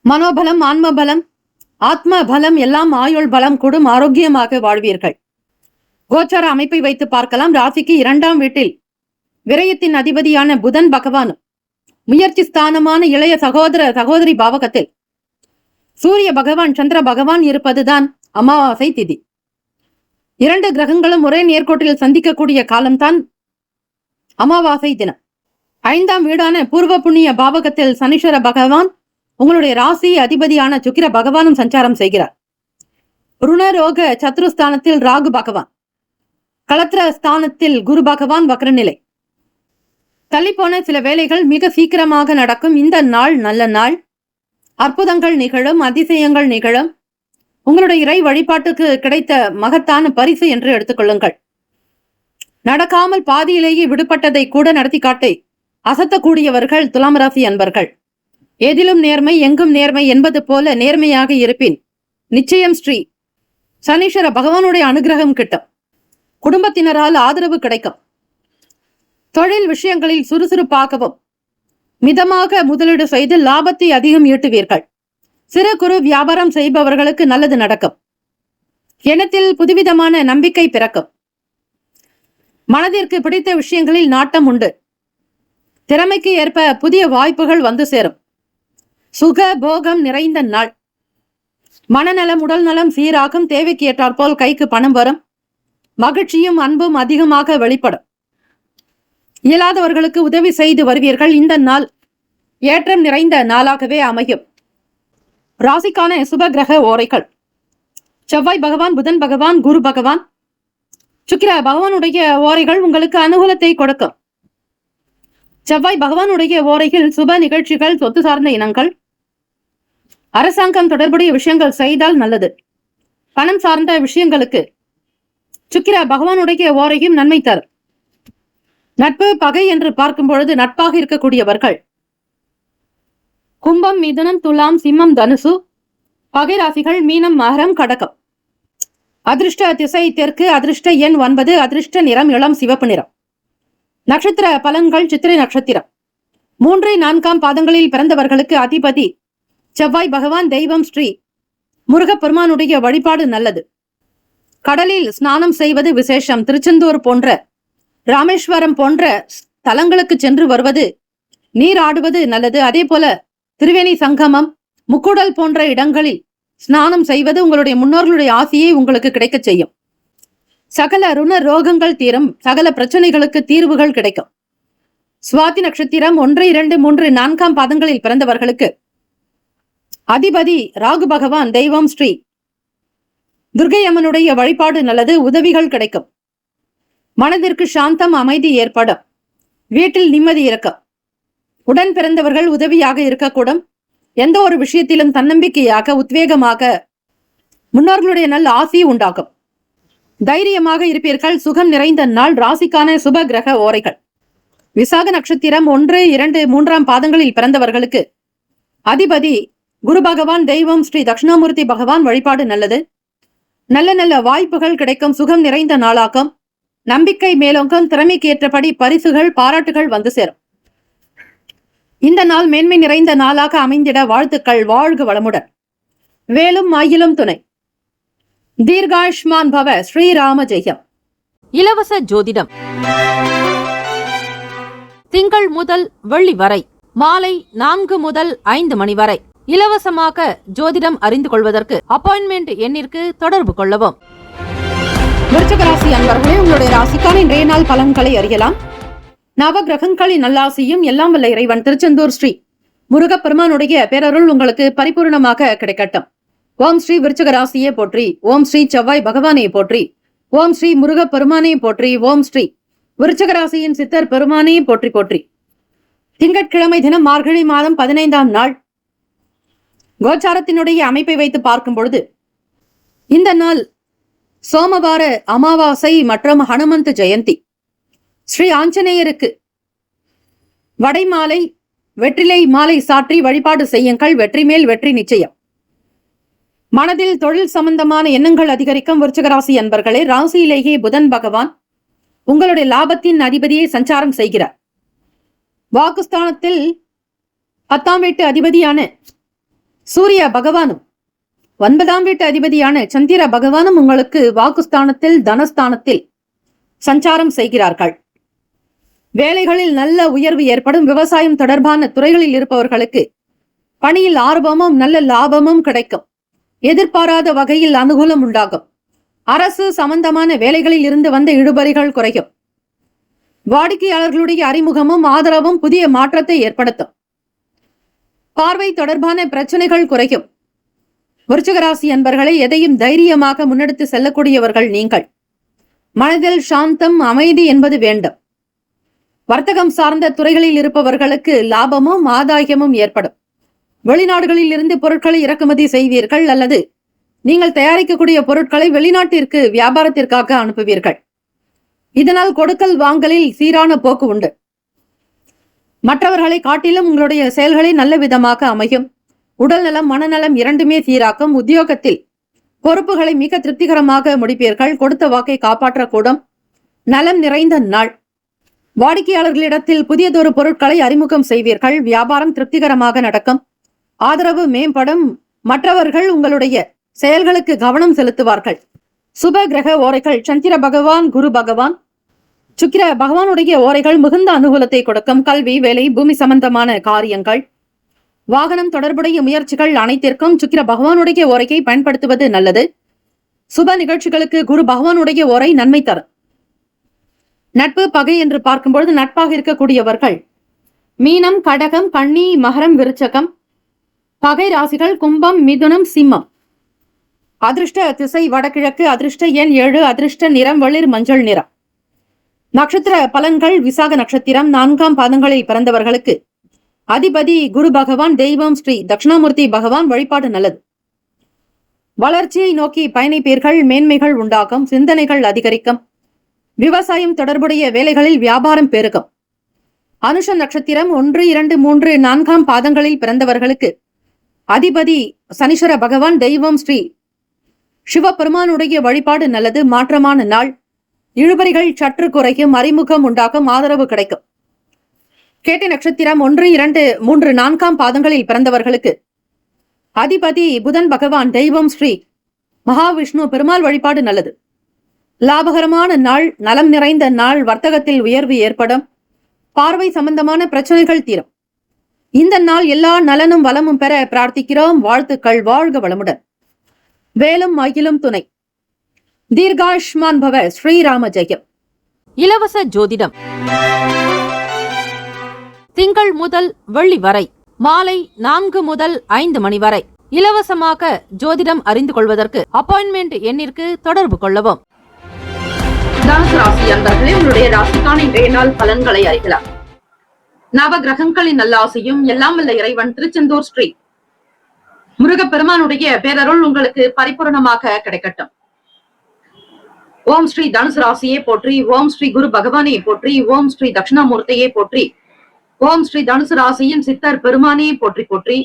மனோபலம், ஆன்மபலம், ஆத்ம பலம் எல்லாம் ஆயுள் பலம் கூடும். ஆரோக்கியமாக வாழ்வீர்கள். கோச்சார அமைப்பை வைத்து பார்க்கலாம். ராசிக்கு 2ஆம் வீட்டில் விரயத்தின் அதிபதியான புதன் பகவானும், முயற்சி ஸ்தானமான இளைய சகோதர சகோதரி பாவகத்தில் சூரிய பகவான், சந்திர பகவான் இருப்பதுதான் அமாவாசை திதி. 2 கிரகங்களும் ஒரே நேர்கோட்டில் சந்திக்கக்கூடிய காலம்தான் அமாவாசை தினம். 5ஆம் வீடான பூர்வ புண்ணிய பாவகத்தில் சனீஸ்வர பகவான் உங்களுடைய ராசி அதிபதியான சுக்கிர பகவானும் சஞ்சாரம் செய்கிறார். ருணரோக சத்ருஸ்தானத்தில் ராகு பகவான், களத்திர ஸ்தானத்தில் குரு பகவான் வக்ரநிலை. தள்ளிப்போன சில வேலைகள் மிக சீக்கிரமாக நடக்கும். இந்த நாள் நல்ல நாள். அற்புதங்கள் நிகழும், அதிசயங்கள் நிகழும். உங்களுடைய இறை வழிபாட்டுக்கு கிடைத்த மகத்தான பரிசு என்று எடுத்துக்கொள்ளுங்கள். நடக்காமல் பாதியிலேயே விடுபட்டதை கூட நடத்தி காட்டி அசத்தக்கூடியவர்கள் துலாம் ராசி அன்பர்கள். எதிலும் நேர்மை எங்கும் நேர்மை என்பது போல நேர்மையாக இருப்பின் நிச்சயம் ஸ்ரீ சனீஸ்வர பகவானுடைய அனுகிரகம் கிட்டும். குடும்பத்தினரால் ஆதரவு கிடைக்கும். தொழில் விஷயங்களில் சுறுசுறுப்பாகவும் மிதமாக முதலீடு செய்து லாபத்தை அதிகம் ஈட்டுவீர்கள். சிறு குறு வியாபாரம் செய்பவர்களுக்கு நல்லது நடக்கும். எண்ணத்தில் புதுவிதமான நம்பிக்கை பிறக்கும். மனதிற்கு பிடித்த விஷயங்களில் நாட்டம் உண்டு. திறமைக்கு ஏற்ப புதிய வாய்ப்புகள் வந்து சேரும். சுக போகம் நிறைந்த நாள். மனநலம் உடல் நலம் சீராகும். தேவைக்கு ஏற்றாற்போல் கைக்கு பணம் வரும். மகிழ்ச்சியும் அன்பும் அதிகமாக வெளிப்படும். இயலாதவர்களுக்கு உதவி செய்து வருவீர்கள். இந்த நாள் ஏற்றம் நிறைந்த நாளாகவே அமையும். ராசிக்கான சுப கிரக ஓரைகள்: செவ்வாய் பகவான், புதன் பகவான், குரு பகவான், சுக்கிர பகவானுடைய ஓரைகள் உங்களுக்கு அனுகூலத்தை கொடுக்கும். செவ்வாய் பகவானுடைய ஓரையில் சுப நிகழ்ச்சிகள், சொத்து சார்ந்த இனங்கள், அரசாங்கம் தொடர்புடைய விஷயங்கள் செய்தால் நல்லது. பணம் சார்ந்த விஷயங்களுக்கு சுக்கிர பகவானுடைய ஓரையும் நன்மை தரும். நட்பு பகை என்று பார்க்கும் பொழுது நட்பாக இருக்கக்கூடியவர்கள் கும்பம், மிதுனம், துலாம், சிம்மம், தனுசு. பகை ராசிகள் மீனம், மகரம், கடகம். அதிர்ஷ்ட திசை தெற்கு. அதிர்ஷ்ட எண் 9. அதிர்ஷ்ட நிறம் இளம் சிவப்பு நிறம். நட்சத்திர பலன்கள்: சித்திரை நட்சத்திரம். 3, 4ஆம் பாதங்களில் பிறந்தவர்களுக்கு அதிபதி செவ்வாய் பகவான். தெய்வம் ஸ்ரீ முருகப்பெருமானுடைய வழிபாடு நல்லது. கடலில் ஸ்நானம் செய்வது விசேஷம். திருச்செந்தூர் போன்ற, ராமேஸ்வரம் போன்ற தலங்களுக்கு சென்று வருவது, நீராடுவது நல்லது. அதே போல திருவேணி சங்கமம், முக்குடல் போன்ற இடங்களில் ஸ்நானம் செய்வது உங்களுடைய முன்னோர்களுடைய ஆசையை உங்களுக்கு கிடைக்க செய்யும். சகல ருண ரோகங்கள் தீரும். சகல பிரச்சனைகளுக்கு தீர்வுகள் கிடைக்கும். சுவாதி நட்சத்திரம் 1, 2, 3, 4ஆம் பாதங்களில் பிறந்தவர்களுக்கு அதிபதி ராகு பகவான். தெய்வம் ஸ்ரீ துர்க்கை அம்மனுடைய வழிபாடு நல்லது. உதவிகள் கிடைக்கும். மனதிற்கு சாந்தம், அமைதி ஏற்படும். வீட்டில் நிம்மதி இருக்கும். உடன் பிறந்தவர்கள் உதவியாக இருக்கக்கூடும். எந்த ஒரு விஷயத்திலும் தன்னம்பிக்கையாக, உத்வேகமாக முன்னோர்களுடைய நல்ல ஆசி உண்டாகும். தைரியமாக இருப்பீர்கள். சுகம் நிறைந்த நாள். ராசிக்கான சுப கிரக ஓரைகள்: விசாக நட்சத்திரம் 1, 2, 3ஆம் பாதங்களில் பிறந்தவர்களுக்கு அதிபதி குரு பகவான். தெய்வம் ஸ்ரீ தட்சிணாமூர்த்தி பகவான். வழிபாடு நல்லது. நல்ல நல்ல வாய்ப்புகள் கிடைக்கும். சுகம் நிறைந்த நாளாகும். நம்பிக்கை மேலோங்கும். திறமைக்கு ஏற்றபடி பரிசுகள், பாராட்டுகள் வந்து சேரும். இந்த நாள் மேன்மை நிறைந்த நாளாக அமைந்திட வாழ்த்துக்கள். வாழ்க வளமுடன். வேலும் மயிலும் துணை. தீர்காயுஷ்மான் பவ. ஸ்ரீராம ஜெயம். இலவச ஜோதிடம் திங்கள் முதல் வெள்ளி வரை மாலை 4 முதல் 5 மணி வரை இலவசமாக ஜோதிடம் அறிந்து கொள்வதற்கு அப்பாயின்மெண்ட் எண்ணிற்கு தொடர்பு கொள்ளவும். விருச்சிக ராசி அன்பர்களே, உங்களுடைய ராசிக்கான இன்றைய நாள் பலன்களை அறியலாம். நவ கிரகங்களின் நல்லாசியும் எல்லாம் வல்ல இறைவன் திருச்செந்தூர் ஸ்ரீ முருகப்பெருமானுடைய பேரருள் உங்களுக்கு பரிபூர்ணமாக கிடைக்கட்டும். ஓம் ஸ்ரீ விருச்சிக ராசியே போற்றி. ஓம் ஸ்ரீ செவ்வாய் பகவானே போற்றி. ஓம் ஸ்ரீ முருகப்பெருமானே போற்றி. ஓம் ஸ்ரீ விருச்சிக ராசியின் சித்தர் பெருமானே போற்றி போற்றி. திங்கட்கிழமை தினம் மார்கழி மாதம் 15ஆம் நாள். கோச்சாரத்தினுடைய அமைப்பை வைத்து பார்க்கும் பொழுது இந்த நாள் சோமவார அமாவாசை மற்றும் ஹனுமந்த் ஜெயந்தி. ஸ்ரீ ஆஞ்சநேயருக்கு வடை மாலை, வெற்றிலை மாலை சாற்றி வழிபாடு செய்யுங்கள். வெற்றி மேல் வெற்றி நிச்சயம். மனதில் தொழில் சம்பந்தமான எண்ணங்கள் அதிகரிக்கும். விருச்சிகராசி அன்பர்களே, ராசியிலேயே புதன் பகவான் உங்களுடைய லாபத்தின் அதிபதியை சஞ்சாரம் செய்கிறார். வாக்குஸ்தானத்தில் 10ஆம் வீட்டு அதிபதியான சூரிய பகவானும் 9ஆம் வீட்டு அதிபதியான சந்திர பகவானும் உங்களுக்கு வாக்குஸ்தானத்தில், தனஸ்தானத்தில் சஞ்சாரம் செய்கிறார்கள். வேலைகளில் நல்ல உயர்வு ஏற்படும். விவசாயம் தொடர்பான துறைகளில் இருப்பவர்களுக்கு பணியில் ஆர்வமும் நல்ல லாபமும் கிடைக்கும். எதிர்பாராத வகையில் அனுகூலம் உண்டாகும். அரசு சம்பந்தமான வேலைகளில் இருந்து வந்த இழுபறிகள் குறையும். வாடிக்கையாளர்களுடைய அறிமுகமும் ஆதரவும் புதிய மாற்றத்தை ஏற்படுத்தும். பார்வை தொடர்பான பிரச்சனைகள் குறையும். விருச்சிக ராசி அன்பர்களை எதையும் தைரியமாக முன்னெடுத்து செல்லக்கூடியவர்கள் நீங்கள். மனதில் சாந்தம், அமைதி என்பது வேண்டும். வர்த்தகம் சார்ந்த துறைகளில் இருப்பவர்களுக்கு லாபமும் ஆதாயமும் ஏற்படும். வெளிநாடுகளில் இருந்து பொருட்களை இறக்குமதி செய்வீர்கள் அல்லது நீங்கள் தயாரிக்கக்கூடிய பொருட்களை வெளிநாட்டிற்கு வியாபாரத்திற்காக அனுப்புவீர்கள். இதனால் கொடுக்கல் வாங்கலில் சீரான போக்கு உண்டு. மற்றவர்களை காட்டிலும் உங்களுடைய செயல்களை நல்ல விதமாக அமையும். உடல் நலம், மனநலம் இரண்டுமே சீராக்கும். உத்தியோகத்தில் பொறுப்புகளை மிக திருப்திகரமாக முடிப்பீர்கள். கொடுத்த வாக்கை காப்பாற்றக்கூடும். நலம் நிறைந்த நாள். வாடிக்கையாளர்களிடத்தில் புதியதொரு பொருட்களை அறிமுகம் செய்வீர்கள். வியாபாரம் திருப்திகரமாக நடக்கும். ஆதரவு மேம்படும். மற்றவர்கள் உங்களுடைய செயல்களுக்கு கவனம் செலுத்துவார்கள். சுப கிரக ஓரைகள் சந்திர பகவான், குரு பகவான், சுக்கிர பகவானுடைய ஓரைகள் மிகுந்த அனுகூலத்தை கொடுக்கும். கல்வி, வேலை, பூமி சம்பந்தமான காரியங்கள், வாகனம் தொடர்புடைய முயற்சிகள் அனைத்திற்கும் சுக்கிர பகவானுடைய ஓரையை பயன்படுத்துவது நல்லது. சுப நிகழ்ச்சிகளுக்கு குரு பகவானுடைய ஓரை நன்மை தரும். நட்பு, பகை என்று பார்க்கும்பொழுது நட்பாக இருக்கக்கூடியவர்கள் மீனம், கடகம், கன்னி, மகரம், விருச்சகம். பகை ராசிகள் கும்பம், மிதுனம், சிம்மம். அதிர்ஷ்ட திசை வடகிழக்கு. அதிர்ஷ்ட எண் 7. அதிர்ஷ்ட நிறம் வெளிர் மஞ்சள் நிறம். நட்சத்திர பலன்கள். விசாக நட்சத்திரம் 4ஆம் பாதங்களில் பிறந்தவர்களுக்கு அதிபதி குரு பகவான். தெய்வம் ஸ்ரீ தட்சிணாமூர்த்தி பகவான் வழிபாடு நல்லது. வளர்ச்சியை நோக்கி பயணிப்பீர்கள். மேன்மைகள் உண்டாகும். சிந்தனைகள் அதிகரிக்கும். விவசாயம் தொடர்புடைய வேலைகளில் வியாபாரம் பெருகும். அனுஷ நட்சத்திரம் 1, 2, 3, 4ஆம் பாதங்களில் பிறந்தவர்களுக்கு அதிபதி சனீஸ்வர பகவான். தெய்வம் ஸ்ரீ சிவபெருமானுடைய வழிபாடு நல்லது. மாற்றமான நாள். இழுபறிகள் சற்று குறையும். அறிமுகம் உண்டாகும். ஆதரவு கிடைக்கும். கேட்டை நட்சத்திரம் 1, 2, 3, 4ஆம் பாதங்களில் பிறந்தவர்களுக்கு அதிபதி புதன் பகவான். தெய்வம் ஸ்ரீ மகாவிஷ்ணு பெருமாள் வழிபாடு நல்லது. லாபகரமான நாள். நலம் நிறைந்த நாள். வர்த்தகத்தில் உயர்வு ஏற்படும். பார்வை சம்பந்தமான பிரச்சனைகள் தீரும். இந்த நாள் எல்லா நலனும் வளமும் பெற பிரார்த்திக்கிறோம். வாழ்த்துக்கள். வாழ்க வளமுடன். வேலும் மயிலும் துணை. தீர்காயுஷ்மான் பவ. ஸ்ரீராம ஜெயம். இலவச ஜோதிடம் திங்கள் முதல் வெள்ளி வரை மாலை 4 முதல் 5 மணி வரை இலவசமாக ஜோதிடம் அறிந்து கொள்வதற்கு அப்பாயின்மெண்ட் எண்ணிற்கு தொடர்பு கொள்ளவும். தனுசு ராசி அன்பர்களே, உங்களுடைய ராசிக்கான இன்றைய நாள் பலன்களை அறியலாம். நவ கிரகங்களின் நல்லாசையும் எல்லாம் வல்ல இறைவன் திருச்செந்தூர் ஸ்ரீ முருகப்பெருமானுடைய பேரருள் உங்களுக்கு பரிபூர்ணமாக கிடைக்கட்டும். ஓம் ஸ்ரீ தனுசு ராசியை போற்றி. ஓம் ஸ்ரீ குரு பகவானை போற்றி. ஓம் ஸ்ரீ தட்சிணாமூர்த்தியை போற்றி. ஓம் ஸ்ரீ தனுசு ராசியின் சித்தர் பெருமானை போற்றி போற்றி.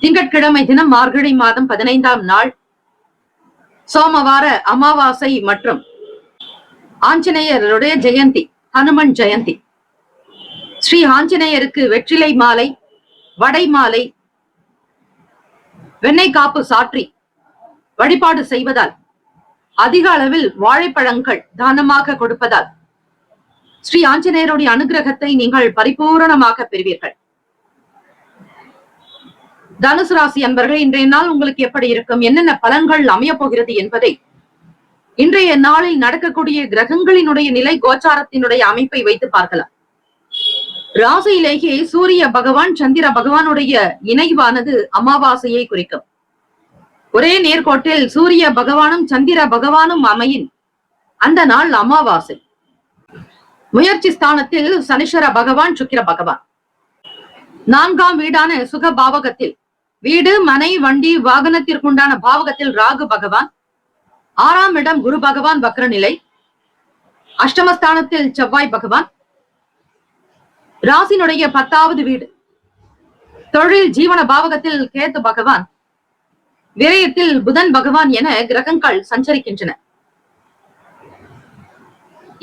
திங்கட்கிழமை தினம் மார்கழி மாதம் 15ஆம் நாள் சோமவார அமாவாசை மற்றும் ஆஞ்சநேயருடைய ஜெயந்தி, ஹனுமன் ஜெயந்தி. ஸ்ரீ ஆஞ்சநேயருக்கு வெற்றிலை மாலை, வடை மாலை, வெண்ணெய் காப்பு சாற்றி வழிபாடு செய்வதால், அதிக அளவில் வாழைப்பழங்கள் தானமாக கொடுப்பதால் ஸ்ரீ ஆஞ்சநேயருடைய அனுகிரகத்தை நீங்கள் பரிபூரணமாக பெறுவீர்கள். தனுசு ராசி அன்பர்கள், இன்றைய நாள் உங்களுக்கு எப்படி இருக்கும், என்னென்ன பலன்கள் அமைய போகிறது என்பதை இன்றைய நாளில் நடக்கக்கூடிய கிரகங்களினுடைய நிலை, கோச்சாரத்தினுடைய அமைப்பை வைத்து பார்க்கலாம். ராசியிலேயே சூரிய பகவான் சந்திர பகவானுடைய இணைவானது அமாவாசையை குறிக்கும். ஒரே நேர்கோட்டில் சூரிய பகவானும் சந்திர பகவானும் அமையின் அந்த நாள் அமாவாசை. முயற்சி ஸ்தானத்தில் சனீஸ்வர பகவான், சுக்கிர பகவான். 4ஆம் வீடான சுக பாவகத்தில், வீடு, மனை, வண்டி, வாகனத்திற்குண்டான பாவகத்தில் ராகு பகவான். 6ஆம் இடம் குரு பகவான் வக்ரநிலை. அஷ்டமஸ்தானத்தில் செவ்வாய் பகவான். ராசினுடைய 10வது வீடு தொழில் ஜீவன பாவகத்தில் கேத்து பகவான். விரயத்தில் புதன் பகவான் என கிரகங்கள் சஞ்சரிக்கின்றன.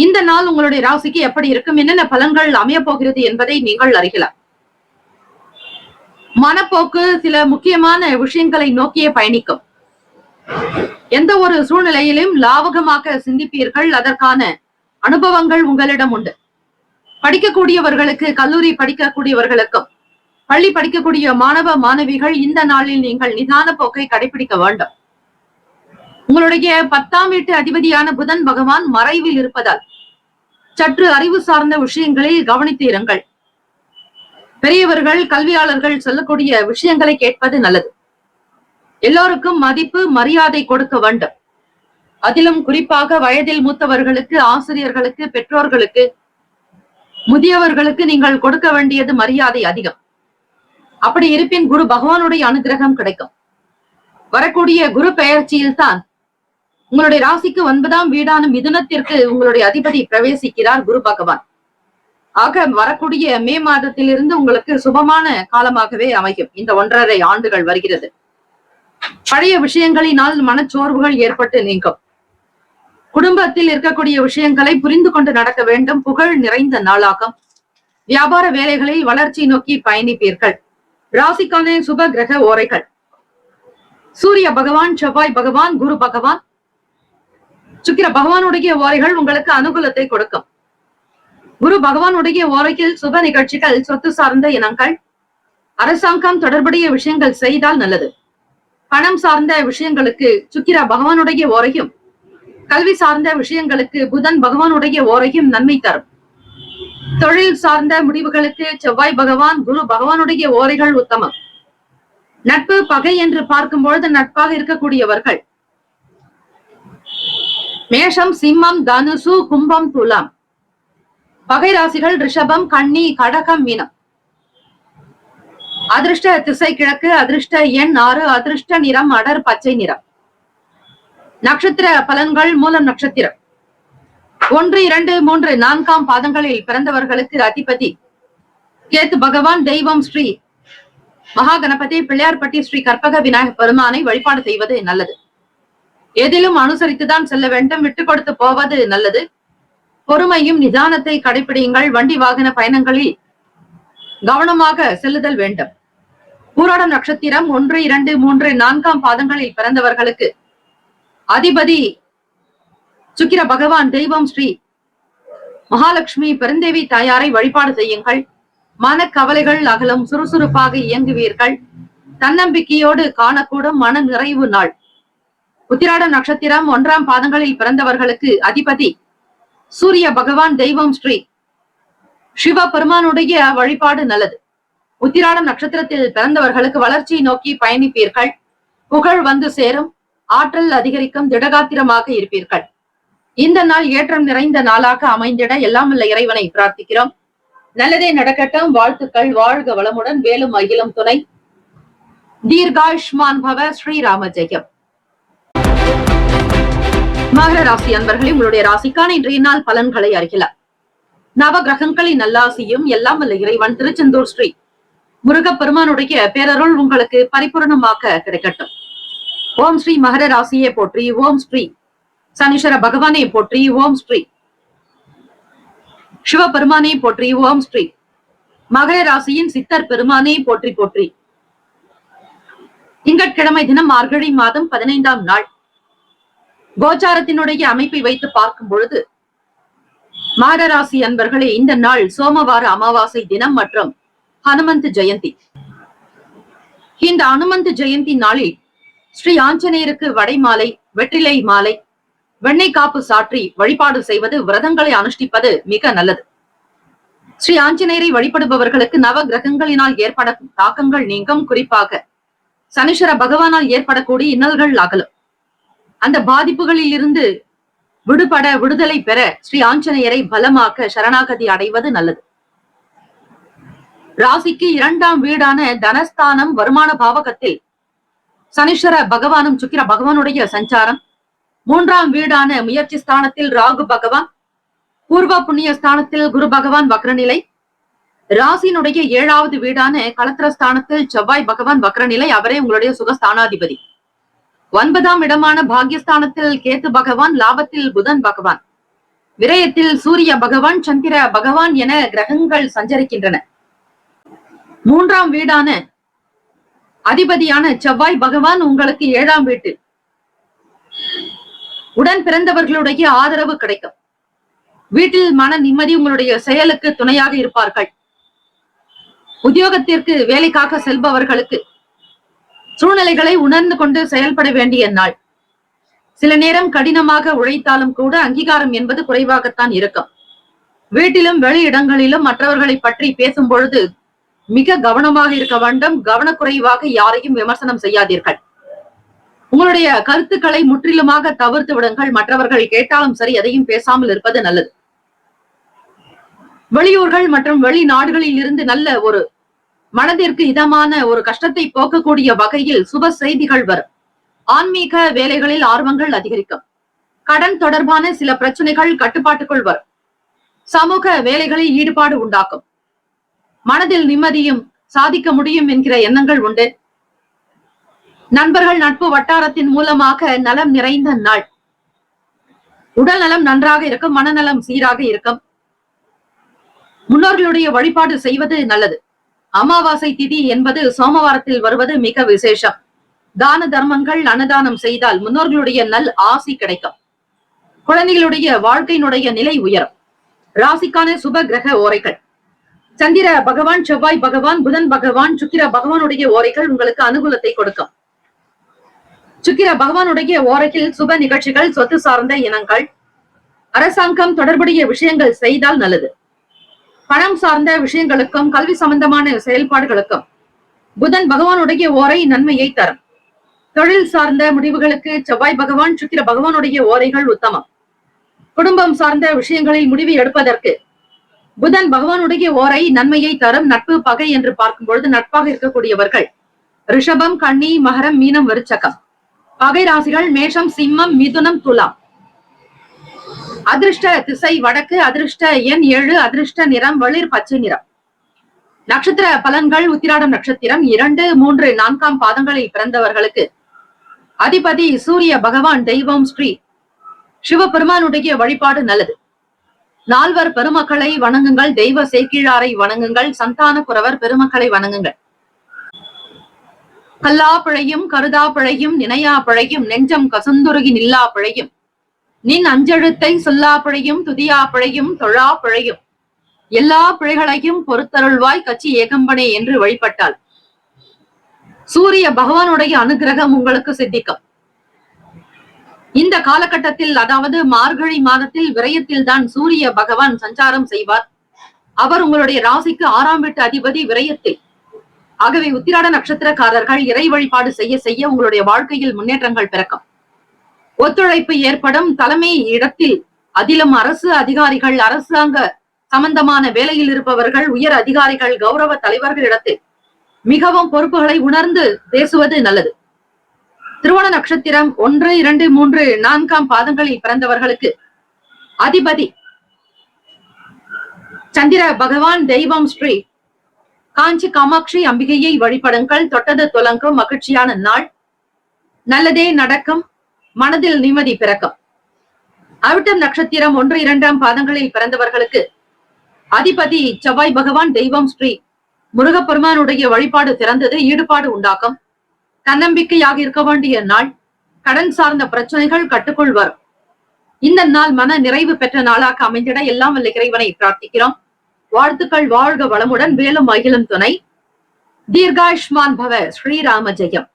இந்த நாள் உங்களுடைய ராசிக்கு எப்படி இருக்கும், என்னென்ன பலன்கள் அமைய போகிறது என்பதை நீங்கள் அறியலாம். மனப்போக்கு சில முக்கியமான விஷயங்களை நோக்கியே பயணிக்கும். எந்த ஒரு சூழ்நிலையிலும் லாவகமாக சிந்திப்பீர்கள். அதற்கான அனுபவங்கள் உங்களிடம் உண்டு. படிக்கக்கூடியவர்களுக்கு, கல்லூரி படிக்கக்கூடியவர்களுக்கும் பள்ளி படிக்கக்கூடிய மாணவ மாணவிகள் இந்த நாளில் நீங்கள் நிதான போக்கை கடைபிடிக்க வேண்டும். உங்களுடைய 10ஆம் வீட்டு அதிபதியான புதன் பகவான் மறைவில் இருப்பதால் சற்று அறிவு சார்ந்த விஷயங்களில் கவனித்து இருங்கள். பெரியவர்கள், கல்வியாளர்கள் சொல்லக்கூடிய விஷயங்களை கேட்பது நல்லது. எல்லோருக்கும் மதிப்பு, மரியாதை கொடுக்க வேண்டும். அதிலும் குறிப்பாக வயதில் மூத்தவர்களுக்கு, ஆசிரியர்களுக்கு, பெற்றோர்களுக்கு, முதியவர்களுக்கு நீங்கள் கொடுக்க வேண்டியது மரியாதை அதிகம். அப்படி இருப்பின் குரு பகவானுடைய அனுகிரகம் கிடைக்கும். வரக்கூடிய குரு பெயர்ச்சியில் தான் உங்களுடைய ராசிக்கு 9ஆம் வீடான மிதுனத்திற்கு உங்களுடைய அதிபதி பிரவேசிக்கிறார் குரு பகவான். ஆக வரக்கூடிய மே மாதத்திலிருந்து உங்களுக்கு சுபமான காலமாகவே அமையும். இந்த 1.5 ஆண்டுகள் வருகிறது. பழைய விஷயங்களினால் மனச்சோர்வுகள் ஏற்பட்டு நீங்கும். குடும்பத்தில் இருக்கக்கூடிய விஷயங்களை புரிந்து கொண்டு நடக்க வேண்டும். புகழ் நிறைந்த நாளாகும். வியாபார வேலைகளில் வளர்ச்சி நோக்கி பயணிப்பீர்கள். ராசிக்கான சுப கிரக ஓரைகள்: சூரிய பகவான், செவ்வாய் பகவான், குரு பகவான், சுக்கிர பகவானுடைய ஓரைகள் உங்களுக்கு அனுகூலத்தை கொடுக்கும். குரு பகவானுடைய ஓரையில் சுப நிகழ்ச்சிகள், சொத்து சார்ந்த இனங்கள், அரசாங்கம் தொடர்புடைய விஷயங்கள் செய்தால் நல்லது. பணம் சார்ந்த விஷயங்களுக்கு சுக்கிர பகவானுடைய ஓரையும், கல்வி சார்ந்த விஷயங்களுக்கு புதன் பகவானுடைய ஓரையும் நன்மை தரும். தொழில் சார்ந்த முடிவுகளுக்கு செவ்வாய் பகவான், குரு பகவானுடைய ஓரைகள் உத்தமம். நட்பு, பகை என்று பார்க்கும் பொழுது நட்பாக இருக்கக்கூடியவர்கள் மேஷம், சிம்மம், தனுசு, கும்பம், துலாம். பகை ராசிகள் ரிஷபம், கன்னி, கடகம், மீனம். அதிர்ஷ்ட திசை கிழக்கு. அதிர்ஷ்ட எண் 6. அதிர்ஷ்ட நிறம் அடர் பச்சை நிறம். நட்சத்திர பலன்கள்: மூலம் நட்சத்திரம் 1, 2, 3, 4ஆம் பாதங்களில் பிறந்தவர்களுக்கு அதிபதி கேத்து பகவான். தெய்வம் ஸ்ரீ மகா கணபதி பிள்ளையார்பட்டி ஸ்ரீ கற்பக விநாயகர் பெருமானை வழிபாடு செய்வது நல்லது. எதிலும் அனுசரித்துதான் செல்ல வேண்டும். விட்டு கொடுத்து போவது நல்லது. பொறுமையும் நிதானத்தை கடைபிடியுங்கள். வண்டி வாகன பயணங்களில் கவனமாக செல்லுதல் வேண்டும். பூராடம் நட்சத்திரம் 1, 2, 3, 4ஆம் பாதங்களில் பிறந்தவர்களுக்கு அதிபதி சுக்கிர பகவான். தெய்வம் ஸ்ரீ மகாலட்சுமி பெருந்தேவி தாயாரை வழிபாடு செய்யுங்கள். மனக்கவலைகள் அகலும். சுறுசுறுப்பாக இயங்குவீர்கள். தன்னம்பிக்கையோடு காணக்கூடும் மன நிறைவு நாள். உத்திராட நட்சத்திரம் 1ஆம் பாதங்களில் பிறந்தவர்களுக்கு அதிபதி சூரிய பகவான். தெய்வம் ஸ்ரீ சிவ பெருமானுடைய வழிபாடு நல்லது. உத்திராடம் நட்சத்திரத்தில் பிறந்தவர்களுக்கு வளர்ச்சியை நோக்கி பயணிப்பீர்கள். புகழ் வந்து சேரும். ஆற்றல் அதிகரிக்கும். திடகாத்திரமாக இருப்பீர்கள். இந்த நாள் ஏற்றம் நிறைந்த நாளாக அமைந்திட எல்லாம் வல்ல இறைவனை பிரார்த்திக்கிறோம். நல்லதே நடக்கட்டும். வாழ்த்துக்கள். வாழ்க வளமுடன். வேலும் அகிலும் துணை. தீர்காயுஷ்மான் பவ. ஸ்ரீராம ஜெயம். மகர ராசி அன்பர்களே, உங்களுடைய ராசிக்கான இன்றைய நாள் பலன்களை அறியலாம். நவ கிரகங்களின் நல்லாசியும் எல்லாம் வல்ல இறைவன் திருச்செந்தூர் ஸ்ரீ முருகப்பெருமானுடைய பேரருள் உங்களுக்கு பரிபூர்ணமாக கிடைக்கட்டும். ஓம் ஸ்ரீ மகர ராசியை போற்றி. ஓம் ஸ்ரீ சனீஸ்வர பகவானை போற்றி. ஓம் ஸ்ரீ சிவபெருமானை போற்றி. ஓம் ஸ்ரீ மகர ராசியின் சித்தர் பெருமானை போற்றி போற்றி. திங்கட்கிழமை தினம் மார்கழி மாதம் 15ஆம் நாள். கோச்சாரத்தினுடைய அமைப்பை வைத்து பார்க்கும் பொழுது மகர ராசி அன்பர்களே, இந்த நாள் சோமவார அமாவாசை தினம் மற்றும் ஹனுமந்த் ஜெயந்தி. இந்த ஹனுமந்த் ஜெயந்தி நாளில் ஸ்ரீ ஆஞ்சநேயருக்கு வடை மாலை, வெற்றிலை மாலை, வெண்ணெய் காப்பு சாற்றி வழிபாடு செய்வது, விரதங்களை அனுஷ்டிப்பது மிக நல்லது. ஸ்ரீ ஆஞ்சநேயரை வழிபடுபவர்களுக்கு நவ கிரகங்களினால் ஏற்படும் தாக்கங்கள் நீங்கும். குறிப்பாக சனீஸ்வர பகவானால் ஏற்படக்கூடிய இன்னல்கள் அகலும். அந்த பாதிப்புகளில் இருந்து விடுபட, விடுதலை பெற ஸ்ரீ ஆஞ்சநேயரை பலமாக்க சரணாகதி அடைவது நல்லது. ராசிக்கு 2ஆம் வீடான தனஸ்தானம், வருமான பாவகத்தில் சனீஸ்வர பகவானும் சுக்கிர பகவானுடைய சஞ்சாரம். 3ஆம் வீடான முயற்சி ஸ்தானத்தில் ராகு பகவான், பூர்வ புண்ணிய ஸ்தானத்தில் குரு பகவான் வக்ரநிலை. ராசியினுடைய 7வது வீடான களத்திரஸ்தானத்தில் செவ்வாய் பகவான் வக்ரநிலை. அவரே உங்களுடைய சுகஸ்தானாதிபதி. 9ஆம் இடமான பாக்யஸ்தானத்தில் கேத்து பகவான், லாபத்தில் புதன் பகவான், விரயத்தில் சூரிய பகவான், சந்திர பகவான் என கிரகங்கள் சஞ்சரிக்கின்றன. 3ஆம் வீடான அதிபதியான செவ்வாய் பகவான் உங்களுக்கு 7ஆம் வீட்டில். உடன் பிறந்தவர்களுடைய ஆதரவு கிடைக்கும். வீட்டில் மன நிம்மதி. உங்களுடைய செயலுக்கு துணையாக இருப்பார்கள். உத்தியோகத்திற்கு வேலைக்காக செல்பவர்களுக்கு சூழ்நிலைகளை உணர்ந்து கொண்டு செயல்பட வேண்டிய நாள். சில நேரம் கடினமாக உழைத்தாலும் கூட அங்கீகாரம் என்பது குறைவாகத்தான் இருக்கும். வீட்டிலும் வெளி இடங்களிலும் மற்றவர்களை பற்றி பேசும் பொழுது மிக கவனமாக இருக்க வேண்டும். கவனக்குறைவாக யாரையும் விமர்சனம் செய்யாதீர்கள். உங்களுடைய கருத்துக்களை முற்றிலுமாக தவிர்த்து விடுங்கள். மற்றவர்கள் கேட்டாலும் சரி, எதையும் பேசாமல் இருப்பது நல்லது. வெளியூர்கள் மற்றும் வெளிநாடுகளில் இருந்து நல்ல ஒரு மனதிற்கு இதமான ஒரு கஷ்டத்தை போக்கக்கூடிய வகையில் சுப செய்திகள் வரும். ஆன்மீக வேலைகளில் ஆர்வங்கள் அதிகரிக்கும். கடன் தொடர்பான சில பிரச்சனைகள் கட்டுப்பாட்டுக்குள் வரும். சமூக வேலைகளில் ஈடுபாடு உண்டாக்கும். மனதில் நிம்மதியும் சாதிக்க முடியும் என்கிற எண்ணங்கள் உண்டு. நண்பர்கள் நட்பு வட்டாரத்தின் மூலமாக நலம் நிறைந்த நாள். உடல் நலம் நன்றாக இருக்கும். மனநலம் சீராக இருக்கும். முன்னோர்களுடைய வழிபாடு செய்வது நல்லது. அமாவாசை திதி என்பது சோமவாரத்தில் வருவது மிக விசேஷம். தான தர்மங்கள் அன்னதானம் செய்தால் முன்னோர்களுடைய நல் ஆசி கிடைக்கும். குழந்தைகளுடைய வாழ்க்கையினுடைய நிலை உயரும். ராசிக்கான சுப கிரக ஓரைகள்: சந்திர பகவான், செவ்வாய் பகவான், புதன் பகவான், சுக்கிர பகவானுடைய ஓரைகள் உங்களுக்கு அனுகூலத்தை கொடுக்கும். சுக்கிர பகவானுடைய ஓரையில் சுப நிகழ்ச்சிகள், சொத்து சார்ந்த இனங்கள், அரசாங்கம் தொடர்புடைய விஷயங்கள் செய்தால் நல்லது. பணம் சார்ந்த விஷயங்களுக்கும் கல்வி சம்பந்தமான செயல்பாடுகளுக்கும் புதன் பகவானுடைய ஓரை நன்மையை தரும். தொழில் சார்ந்த முடிவுகளுக்கு செவ்வாய் பகவான், சுக்கிர பகவானுடைய ஓரைகள் உத்தமம். குடும்பம் சார்ந்த விஷயங்களில் முடிவு எடுப்பதற்கு புதன் பகவானுடைய ஓரை நன்மையை தரும். நட்பு பகை என்று பார்க்கும் பொழுது நட்பாக இருக்கக்கூடியவர்கள் ரிஷபம், கன்னி, மகரம், மீனம், விருச்சகம். பகை ராசிகள் மேஷம், சிம்மம், மிதுனம், துலாம். அதிர்ஷ்ட திசை வடக்கு. அதிர்ஷ்ட எண் 7. அதிர்ஷ்ட நிறம் வெளிர் பச்சை நிறம். நட்சத்திர பலன்கள்: உத்திராடம் நட்சத்திரம் 2, 3, 4 பாதங்களில் பிறந்தவர்களுக்கு அதிபதி சூரிய பகவான். தெய்வம் ஸ்ரீ சிவபெருமானுடைய வழிபாடு நல்லது. நால்வர் பெருமக்களை வணங்குங்கள். தெய்வ சேக்கிழாரை வணங்குங்கள். சந்தான குறவர் பெருமக்களை வணங்குங்கள். கல்லா பிழையும் கருதா பிழையும் நினையா பிழையும் நெஞ்சம் கசந்துருகி நில்லா பிழையும் நின் அஞ்செழுத்தை சொல்லா பிழையும் துதியா பிழையும் தொழா பிழையும் எல்லா பிழைகளையும் பொறுத்தருள்வாய் கட்சி ஏகம்பனே என்று வழிபட்டால் சூரிய பகவானுடைய அனுகிரகம் உங்களுக்கு சித்திக்கும். இந்த காலகட்டத்தில், அதாவது மார்கழி மாதத்தில் விரயத்தில் தான் சூரிய பகவான் சஞ்சாரம் செய்வார். அவர் உங்களுடைய ராசிக்கு 6ஆம் வீட்டு அதிபதி விரயத்தில். ஆகவே உத்திராட நட்சத்திரக்காரர்கள் இறை வழிபாடு செய்ய செய்ய உங்களுடைய வாழ்க்கையில் முன்னேற்றங்கள் பிறக்கும். ஒத்துழைப்பு ஏற்படும். தலைமை இடத்தில் அதிலும் அரசு அதிகாரிகள், அரசாங்க சம்பந்தமான வேலையில் இருப்பவர்கள், உயர் அதிகாரிகள், கௌரவ தலைவர்களிடத்தில் மிகவும் பொறுப்புகளை உணர்ந்து பேசுவது நல்லது. திருவோண நட்சத்திரம் 1, 2, 3, 4 பாதங்களில் பிறந்தவர்களுக்கு அதிபதி சந்திர பகவான். தெய்வம் ஸ்ரீ காஞ்சி காமாட்சி அம்பிகையை வழிபடுங்கள். தொட்டது துலங்கும். மகிழ்ச்சியான நாள். நல்லதே நடக்கும். மனதில் நிம்மதி பிறக்கும். அவிட்டம் நட்சத்திரம் 1, 2 பாதங்களில் பிறந்தவர்களுக்கு அதிபதி செவ்வாய் பகவான். தெய்வம் ஸ்ரீ முருகப்பெருமானுடைய வழிபாடு சிறந்தது. ஈடுபாடு உண்டாக்கும். தன்னம்பிக்கையாக இருக்க வேண்டிய நாள். கடன் சார்ந்த பிரச்சனைகள் கட்டுக்குள் வரும். இந்த நாள் மன நிறைவு பெற்ற நாளாக அமைந்திட எல்லாம் வல்ல இறைவனை பிரார்த்திக்கிறோம். வாழ்த்துக்கள். வாழ்க வளமுடன். வேலும் மகிழும் துணை. தீர்காயுஷ்மான் பவ. ஸ்ரீராம ஜெயம்.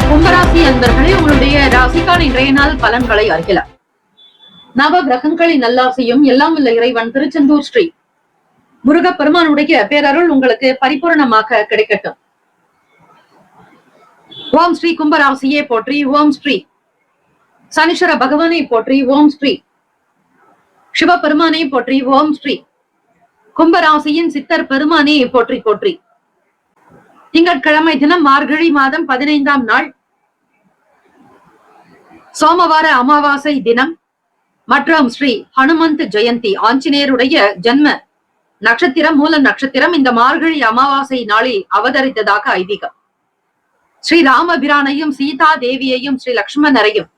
கும்பராசி அன்பர்களே, உங்களுடைய ராசிக்கான இன்றைய நாள் பலன்களை அறியலாம். நவ கிரகங்களின் நல்லாசையும் எல்லாம் வல்ல இறைவன் திருச்செந்தூர் ஸ்ரீ முருகப்பெருமானுடைய பேரருள் உங்களுக்கு பரிபூர்ணமாக கிடைக்கட்டும். ஓம் ஸ்ரீ கும்பராசியே போற்றி. ஓம் ஸ்ரீ சனீஸ்வர பகவானை போற்றி. ஓம் ஸ்ரீ சிவபெருமானை போற்றி. ஓம் ஸ்ரீ கும்பராசியின் சித்தர் பெருமானே போற்றி போற்றி. திங்கட்கிழமை தினம் மார்கழி மாதம் 15ஆம் நாள் சோமவார அமாவாசை தினம் மற்றும் ஸ்ரீ ஹனுமந்த் ஜெயந்தி ஆஞ்சநேயருடைய ஜன்ம நட்சத்திரம் மூல நட்சத்திரம் இந்த மார்கழி அமாவாசை நாளில் அவதரித்ததாக ஐதீகம். ஸ்ரீ ராமபிரானையும் சீதா தேவியையும் ஸ்ரீ லக்ஷ்மணரையும்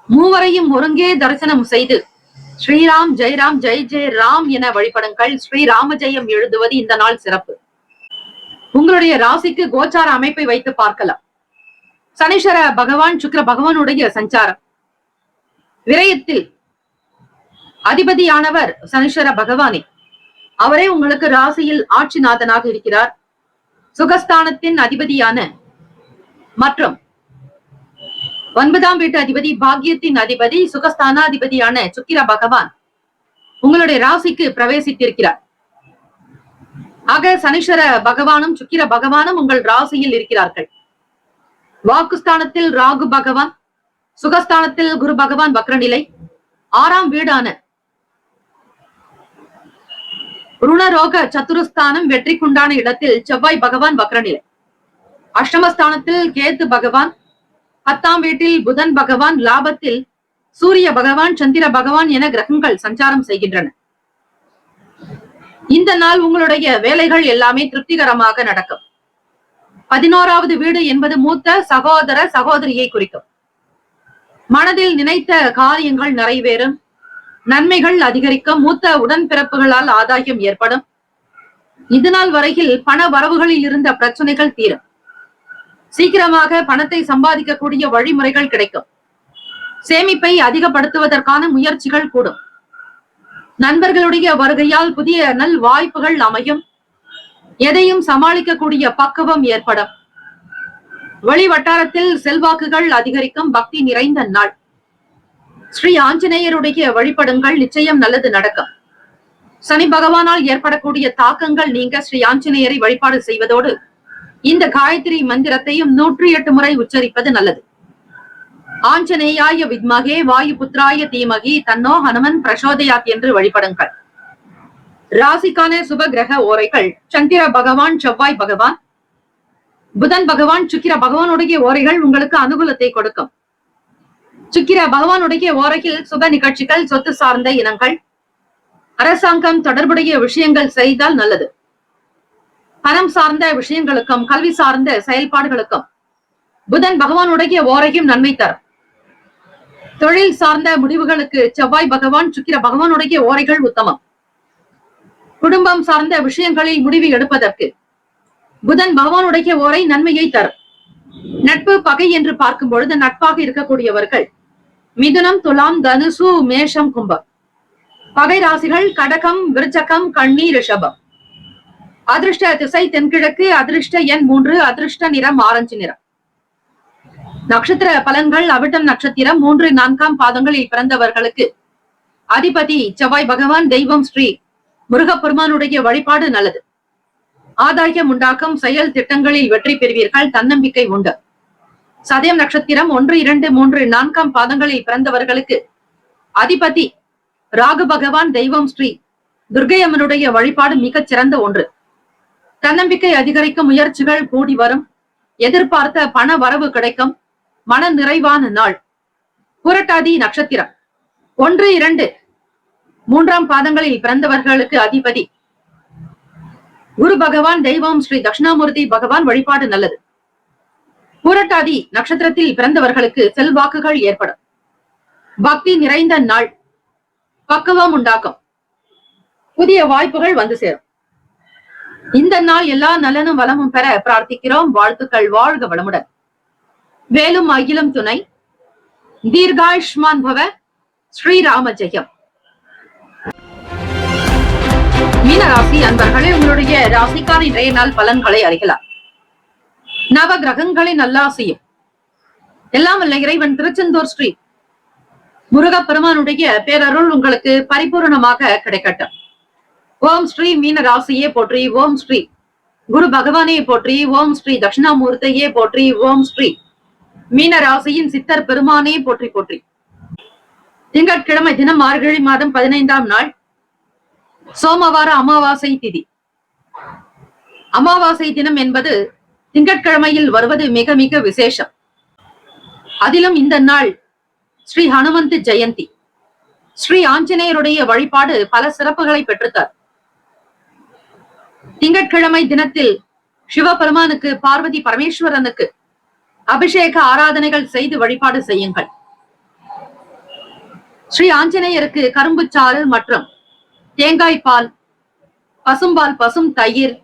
மூவரையும் ஒருங்கே தரிசனம் செய்து ஸ்ரீராம் ஜெயராம் ஜெய் ஜெய் ராம் என வழிபடுங்கள். ஸ்ரீ ராம ஜெயம் எழுதுவது இந்த நாள் சிறப்பு. உங்களுடைய ராசிக்கு கோச்சார அமைப்பை வைத்து பார்க்கலாம். சனீஸ்வர பகவான் சுக்கிர பகவானுடைய சஞ்சாரம். விரயத்தில் அதிபதியானவர் சனீஸ்வர பகவானே. அவரே உங்களுக்கு ராசியில் ஆட்சிநாதனாக இருக்கிறார். சுகஸ்தானத்தின் அதிபதியான மற்றும் 9ஆம் வீட்டு அதிபதி, பாக்கியத்தின் அதிபதி, சுகஸ்தானாதிபதியான சுக்கிர பகவான் உங்களுடைய ராசிக்கு பிரவேசித்திருக்கிறார். ஆக சனீஸ்வர பகவானும் சுக்கிர பகவானும் உங்கள் ராசியில் இருக்கிறார்கள். வாக்குஸ்தானத்தில் ராகு பகவான், சுகஸ்தானத்தில் குரு பகவான் வக்ரநிலை, 6ஆம் வீடான ருணரோக சத்துருஸ்தானம் வெற்றிக்குண்டான இடத்தில் செவ்வாய் பகவான் வக்ரநிலை, அஷ்டமஸ்தானத்தில் கேத்து பகவான், 10ஆம் வீட்டில் புதன் பகவான், லாபத்தில் சூரிய பகவான், சந்திர பகவான் என கிரகங்கள் சஞ்சாரம் செய்கின்றன. இந்த நாள் உங்களுடைய வேலைகள் எல்லாமே திருப்திகரமாக நடக்கும். 11வது வீடு என்பது மூத்த சகோதர சகோதரியை குறிக்கும். மனதில் நினைத்த காரியங்கள் நிறைவேறும், நன்மைகள் அதிகரிக்கும், மூத்த உடன்பிறப்புகளால் ஆதாயம் ஏற்படும். இதுநாள் வரையில் பண வரவுகளில் இருந்த பிரச்சனைகள் தீரும். சீக்கிரமாக பணத்தை சம்பாதிக்கக்கூடிய வழிமுறைகள் கிடைக்கும். சேமிப்பை அதிகப்படுத்துவதற்கான முயற்சிகள் கூடும். நண்பர்களுடைய வருகையால் புதிய நல் வாய்ப்புகள் அமையும். எதையும் சமாளிக்கக்கூடிய பக்குவம் ஏற்படும். வெளி வட்டாரத்தில் செல்வாக்குகள் அதிகரிக்கும். பக்தி நிறைந்த நாள். ஸ்ரீ ஆஞ்சநேயருடைய வழிபடுங்கள், நிச்சயம் நல்லது நடக்கும். சனி பகவானால் ஏற்படக்கூடிய தாக்கங்கள் நீங்க ஸ்ரீ ஆஞ்சநேயரை வழிபாடு செய்வதோடு இந்த காயத்ரி மந்திரத்தையும் 108 முறை உச்சரிப்பது நல்லது. ஆஞ்சநேயாய வித்மகே வாயு புத்திராய தீமகி தன்னோ ஹனுமன் பிரசோதயாத் என்று வழிபடுங்கள். ராசிக்கான சுப கிரக ஓரைகள்: சந்திர பகவான், செவ்வாய் பகவான், புதன் பகவான், சுக்கிர பகவானுடைய ஓரைகள் உங்களுக்கு அனுகூலத்தை கொடுக்கும். சுக்கிர பகவானுடைய ஓரையில் சுப நிகழ்ச்சிகள், சொத்து சார்ந்த இனங்கள், அரசாங்கம் தொடர்புடைய விஷயங்கள் செய்தால் நல்லது. பணம் சார்ந்த விஷயங்களுக்கும் கல்வி சார்ந்த செயல்பாடுகளுக்கும் புதன் பகவானுடைய ஓரையும் நன்மை தரும். தொழில் சார்ந்த முடிவுகளுக்கு செவ்வாய் பகவான், சுக்கிர பகவானுடைய ஓரைகள் உத்தமம். குடும்பம் சார்ந்த விஷயங்களில் முடிவு எடுப்பதற்கு புதன் பகவானுடைய ஓரை நன்மையை தரும். நட்பு பகை என்று பார்க்கும் பொழுது நட்பாக இருக்கக்கூடியவர்கள் மிதுனம், துலாம், தனுசு, மேஷம், கும்பம். பகை ராசிகள் கடகம், விருச்சகம், கன்னி, ரிஷபம். அதிர்ஷ்ட திசை தென்கிழக்கு. அதிர்ஷ்ட எண் 3. அதிர்ஷ்ட நிறம் ஆரஞ்சு நிறம். நட்சத்திர பலன்கள்: அவிட்டம் நட்சத்திரம் 3, 4ஆம் பாதங்களில் பிறந்தவர்களுக்கு அதிபதி செவ்வாய் பகவான். தெய்வம் ஸ்ரீ முருகப்பெருமானுடைய வழிபாடு நல்லது. ஆதாயம் உண்டாக்கும். செயல் திட்டங்களில் வெற்றி பெறுவீர்கள். தன்னம்பிக்கை உண்டு. சதயம் நட்சத்திரம் 1, 2, 3, 4ஆம் பாதங்களில் பிறந்தவர்களுக்கு அதிபதி ராகு பகவான். தெய்வம் ஸ்ரீ துர்க்கை அம்மனுடைய வழிபாடு மிகச் சிறந்த ஒன்று. தன்னம்பிக்கை அதிகரிக்கும். முயற்சிகள் கூடி வரும். எதிர்பார்த்த பண வரவு கிடைக்கும். மன நிறைவான நாள். புரட்டாதி நட்சத்திரம் 1, 2, 3ஆம் பாதங்களில் பிறந்தவர்களுக்கு அதிபதி குரு பகவான். தெய்வம் ஸ்ரீ தட்சிணாமூர்த்தி பகவான். வழிபாடு நல்லது. புரட்டாதி நட்சத்திரத்தில் பிறந்தவர்களுக்கு செல்வாக்குகள் ஏற்படும். பக்தி நிறைந்த நாள். பக்குவம் உண்டாக்கும். புதிய வாய்ப்புகள் வந்து சேரும். இந்த நாள் எல்லா நலனும் வளமும் பெற பிரார்த்திக்கிறோம். வாழ்த்துக்கள். வாழ்க வளமுடன். வேலும் அகிலும் துணை. தீர்காயுஷ்மான் பவ. ஸ்ரீராம ஜெயம். மீனராசி அன்பர்களே, உங்களுடைய ராசிக்கான இன்றைய நாள் பலன்களை அறியலாம். நவ கிரகங்களின் நல்லாசியும் எல்லாம் வல்ல இறைவன் திருச்செந்தூர் ஸ்ரீ முருகப்பெருமானுடைய பேரருள் உங்களுக்கு பரிபூர்ணமாக கிடைக்கட்டும். ஓம் ஸ்ரீ மீன ராசியே போற்றி. ஓம் ஸ்ரீ குரு பகவானே போற்றி. ஓம் ஸ்ரீ தட்சிணாமூர்த்தியே போற்றி. ஓம் ஸ்ரீ மீன ராசியின் சித்தர் பெருமானே போற்றி போற்றி. திங்கட்கிழமை தினம் மார்கழி மாதம் 15ஆம் நாள், சோமவார அமாவாசை திதி. அமாவாசை தினம் என்பது திங்கட்கிழமையில் வருவது மிக மிக விசேஷம். அதிலும் இந்த நாள் ஸ்ரீ ஹனுமந்த் ஜெயந்தி. ஸ்ரீ ஆஞ்சநேயருடைய வழிபாடு பல சிறப்புகளை பெற்றுத்தார். திங்கட்கிழமை தினத்தில் சிவபெருமானுக்கு, பார்வதி பரமேஸ்வரனுக்கு அபிஷேக ஆராதனைகள் செய்து வழிபாடு செய்யுங்கள். ஸ்ரீ ஆஞ்சநேயருக்கு கரும்பு சாறு மற்றும் தேங்காய் பால், பசும்பால், பசும் தயிர்,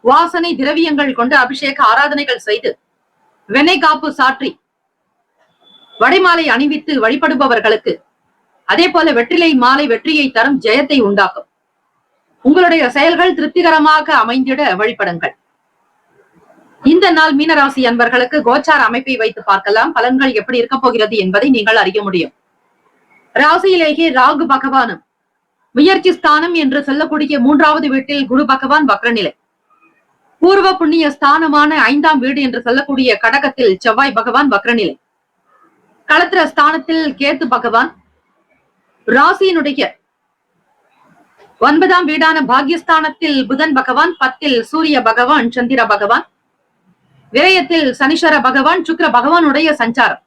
வாசனை திரவியங்கள் கொண்டு அபிஷேக ஆராதனைகள் செய்து வெண்ணெய் காப்பு சாற்றி வடைமாலை அணிவித்து வழிபடுபவர்களுக்கு அதே போல வெற்றிலை மாலை வெற்றியை தரும், ஜெயத்தை உண்டாக்கும். உங்களுடைய செயல்கள் திருப்திகரமாக அமைந்திட வழிபடுங்கள். இந்த நாள் மீனராசி அன்பர்களுக்கு கோச்சார அமைப்பை வைத்து பார்க்கலாம். பலன்கள் எப்படி இருக்க போகிறது என்பதை நீங்கள் அறிய முடியும். ராசியிலேயே ராகு பகவானும் முயற்சி ஸ்தானம் என்று சொல்லக்கூடிய 3வது வீட்டில் குரு பகவான் வக்ரநிலை, பூர்வ புண்ணிய ஸ்தானமான 5ஆம் வீடு என்று சொல்லக்கூடிய கடகத்தில் செவ்வாய் பகவான் வக்ரநிலை, களத்திர ஸ்தானத்தில் கேத்து பகவான், ராசியினுடைய 9ஆம் வீடான பாக்யஸ்தானத்தில் புதன் பகவான், 10ல் சூரிய பகவான், சந்திர பகவான், விரயத்தில் சனீஸ்வர பகவான், சுக்கிர பகவானுடைய சஞ்சாரம்.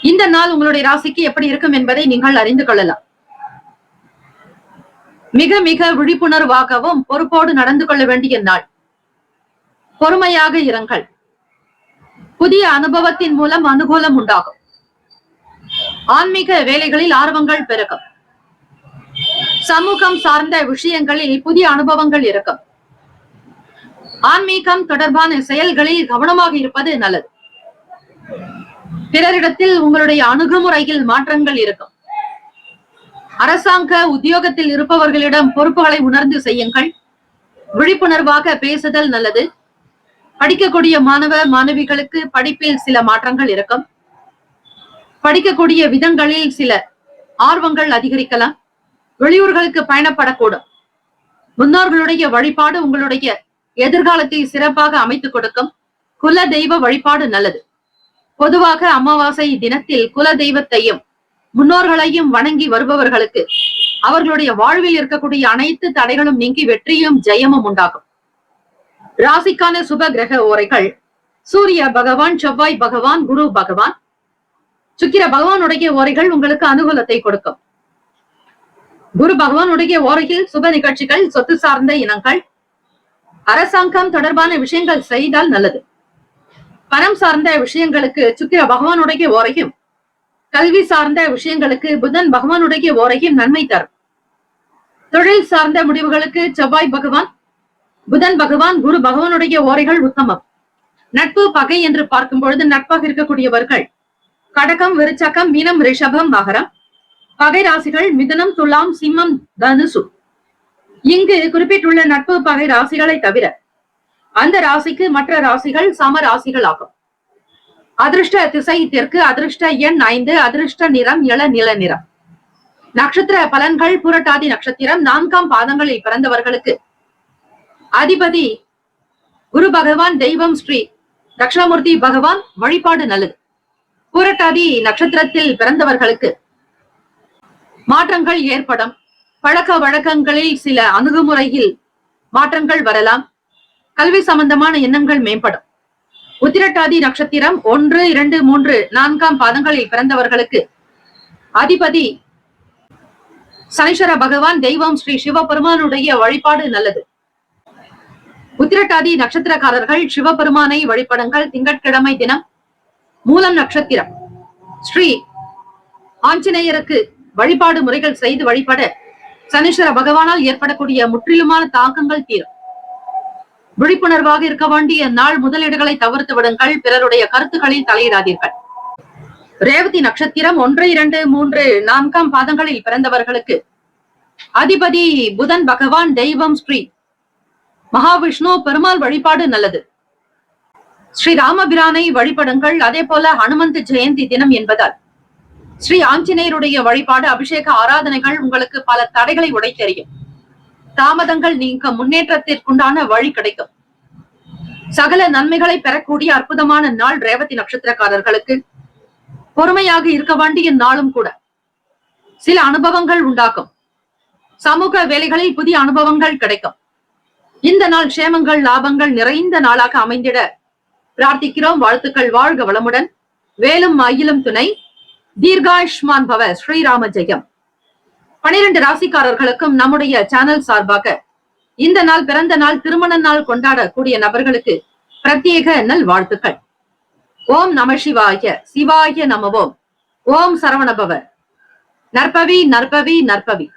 இந்த நாள் உங்களுடைய ராசிக்கு எப்படி இருக்கும் என்பதை நீங்கள் அறிந்து கொள்ளலாம். மிக மிக விழிப்புணர்வாகவும் பொறுப்போடு நடந்து கொள்ள வேண்டிய நாள். பொறுமையாக இருங்கள். புதிய அனுபவத்தின் மூலம் அனுகூலம் உண்டாகும். ஆன்மீக வேலைகளில் ஆர்வங்கள் பெருகும். சமூகம் சார்ந்த விஷயங்களில் புதிய அனுபவங்கள் இருக்கும். ஆன்மீகம் தொடர்பான செயல்களில் கவனமாக இருப்பது நல்லது. பிறரிடத்தில் உங்களுடைய அணுகுமுறையில் மாற்றங்கள் இருக்கும். அரசாங்க உத்தியோகத்தில் இருப்பவர்களிடம் பொறுப்புகளை உணர்ந்து செய்யுங்கள். விழிப்புணர்வாக பேசுதல் நல்லது. படிக்கக்கூடிய மாணவ மாணவிகளுக்கு படிப்பில் சில மாற்றங்கள் இருக்கும். படிக்கக்கூடிய விதங்களில் சில ஆர்வங்கள் அதிகரிக்கலாம். வெளியூர்களுக்கு பயணப்படக்கூடும். முன்னோர்களுடைய வழிபாடு உங்களுடைய எதிர்காலத்தை சிறப்பாக அமைத்துக் கொடுக்கும். குல தெய்வ வழிபாடு நல்லது. பொதுவாக அமாவாசை தினத்தில் குல தெய்வத்தையும் முன்னோர்களையும் வணங்கி வருபவர்களுக்கு அவர்களுடைய வாழ்வில் இருக்கக்கூடிய அனைத்து தடைகளும் நீங்கி வெற்றியும் ஜெயமும் உண்டாகும். ராசிக்கான சுப கிரக ஓரைகள்: சூரிய பகவான், செவ்வாய் பகவான், குரு பகவான், சுக்கிர பகவானுடைய ஓரைகள் உங்களுக்கு அனுகூலத்தை கொடுக்கும். குரு பகவானுடைய ஓரையில் சுப நிகழ்ச்சிகள், சொத்து சார்ந்த இனங்கள், அரசாங்கம் தொடர்பான விஷயங்கள் செய்தால் நல்லது. பணம் சார்ந்த விஷயங்களுக்கு சுக்கிர பகவானுடைய ஓரையும், கல்வி சார்ந்த விஷயங்களுக்கு புதன் பகவானுடைய ஓரையும் நன்மை தரும். தொழில் சார்ந்த முடிவுகளுக்கு செவ்வாய் பகவான், புதன் பகவான், குரு பகவானுடைய ஓரைகள் உத்தமம். நட்பு பகை என்று பார்க்கும் பொழுது நட்பாக இருக்கக்கூடியவர்கள் கடகம், விருச்சகம், மீனம், ரிஷபம், மகரம். பகை ராசிகள் மிதுனம், துலாம், சிம்மம், தனுசு. இங்கு குறிப்பிட்டுள்ள நட்பு பகை ராசிகளை தவிர அந்த ராசிக்கு மற்ற ராசிகள் சம ராசிகள் ஆகும். அதிர்ஷ்ட திசை தெற்கு, அதிர்ஷ்ட எண் 5, அதிர்ஷ்ட நிறம் இளநில நிறம். நட்சத்திர பலன்கள்: புரட்டாதி நட்சத்திரம் 4ஆம் பாதங்களில் பிறந்தவர்களுக்கு அதிபதி குரு பகவான், தெய்வம் ஸ்ரீ தட்சிணாமூர்த்தி பகவான், வழிபாடு நல்லது. புரட்டாதி நட்சத்திரத்தில் பிறந்தவர்களுக்கு மாற்றங்கள் ஏற்படும். பழக்க வழக்கங்களில் சில அணுகுமுறையில் மாற்றங்கள் வரலாம். கல்வி சம்பந்தமான எண்ணங்கள் மேம்படும். உத்திரட்டாதி நட்சத்திரம் 1, 2, 3, 4ஆம் பாதங்களில் பிறந்தவர்களுக்கு அதிபதி சனீஸ்வர பகவான், தெய்வம் ஸ்ரீ சிவபெருமானுடைய வழிபாடு நல்லது. உத்திரட்டாதி நட்சத்திரக்காரர்கள் சிவபெருமானை வழிபடுங்கள். திங்கட்கிழமை தினம் மூலம் நட்சத்திரம் ஸ்ரீ ஆஞ்சநேயருக்கு வழிபாடு முறைகள் செய்து வழிபட சனீஸ்வர பகவானால் ஏற்படக்கூடிய முற்றிலுமான தாக்கங்கள் தீரும். விழிப்புணர்வாக இருக்க வேண்டிய நாள். முதலீடுகளை தவிர்த்து விடுங்கள். பிறருடைய கருத்துக்களில் தலையிடாதீர்கள். ரேவதி நட்சத்திரம் 1, 2, 3, 4ஆம் பாதங்களில் பிறந்தவர்களுக்கு அதிபதி புதன் பகவான், தெய்வம் ஸ்ரீ மகாவிஷ்ணு பெருமாள், வழிபாடு நல்லது. ஸ்ரீ ராமபிரானை வழிபடுங்கள். அதே போல ஹனுமந்த் ஜெயந்தி தினம் என்பதால் ஸ்ரீ ஆஞ்சநேயருடைய வழிபாடு, அபிஷேக ஆராதனைகள் உங்களுக்கு பல தடைகளை உடைத்தெறியும். தாமதங்கள் நீங்க முன்னேற்றத்திற்குண்டான வழி கிடைக்கும். சகல நன்மைகளை பெறக்கூடிய அற்புதமான நாள் ரேவதி நட்சத்திரக்காரர்களுக்கு. பொறுமையாக இருக்க வேண்டிய நாளும் கூட. சில அனுபவங்கள் உண்டாக்கும். சமூக வேலைகளில் புதிய அனுபவங்கள் கிடைக்கும். இந்த நாள் க்ஷேமங்கள், லாபங்கள் நிறைந்த நாளாக அமைந்திட பிரார்த்திக்கிறோம். வாழ்த்துக்கள். வாழ்க வளமுடன். வேலும் மயிலும் துணை. தீர்காயுஷ்மான் பவ. ஸ்ரீராம ஜெயம். 12 ராசிக்காரர்களுக்கும் நம்முடைய சேனல் சார்பாக இந்த நாள், பிறந்த நாள், திருமண நாள் கொண்டாடக்கூடிய நபர்களுக்கு பிரத்யேக நல் வாழ்த்துக்கள். ஓம் நம சிவாய. சிவாய நமவோம். ஓம் சரவணபவ. நற்பவி நற்பவி நற்பவி.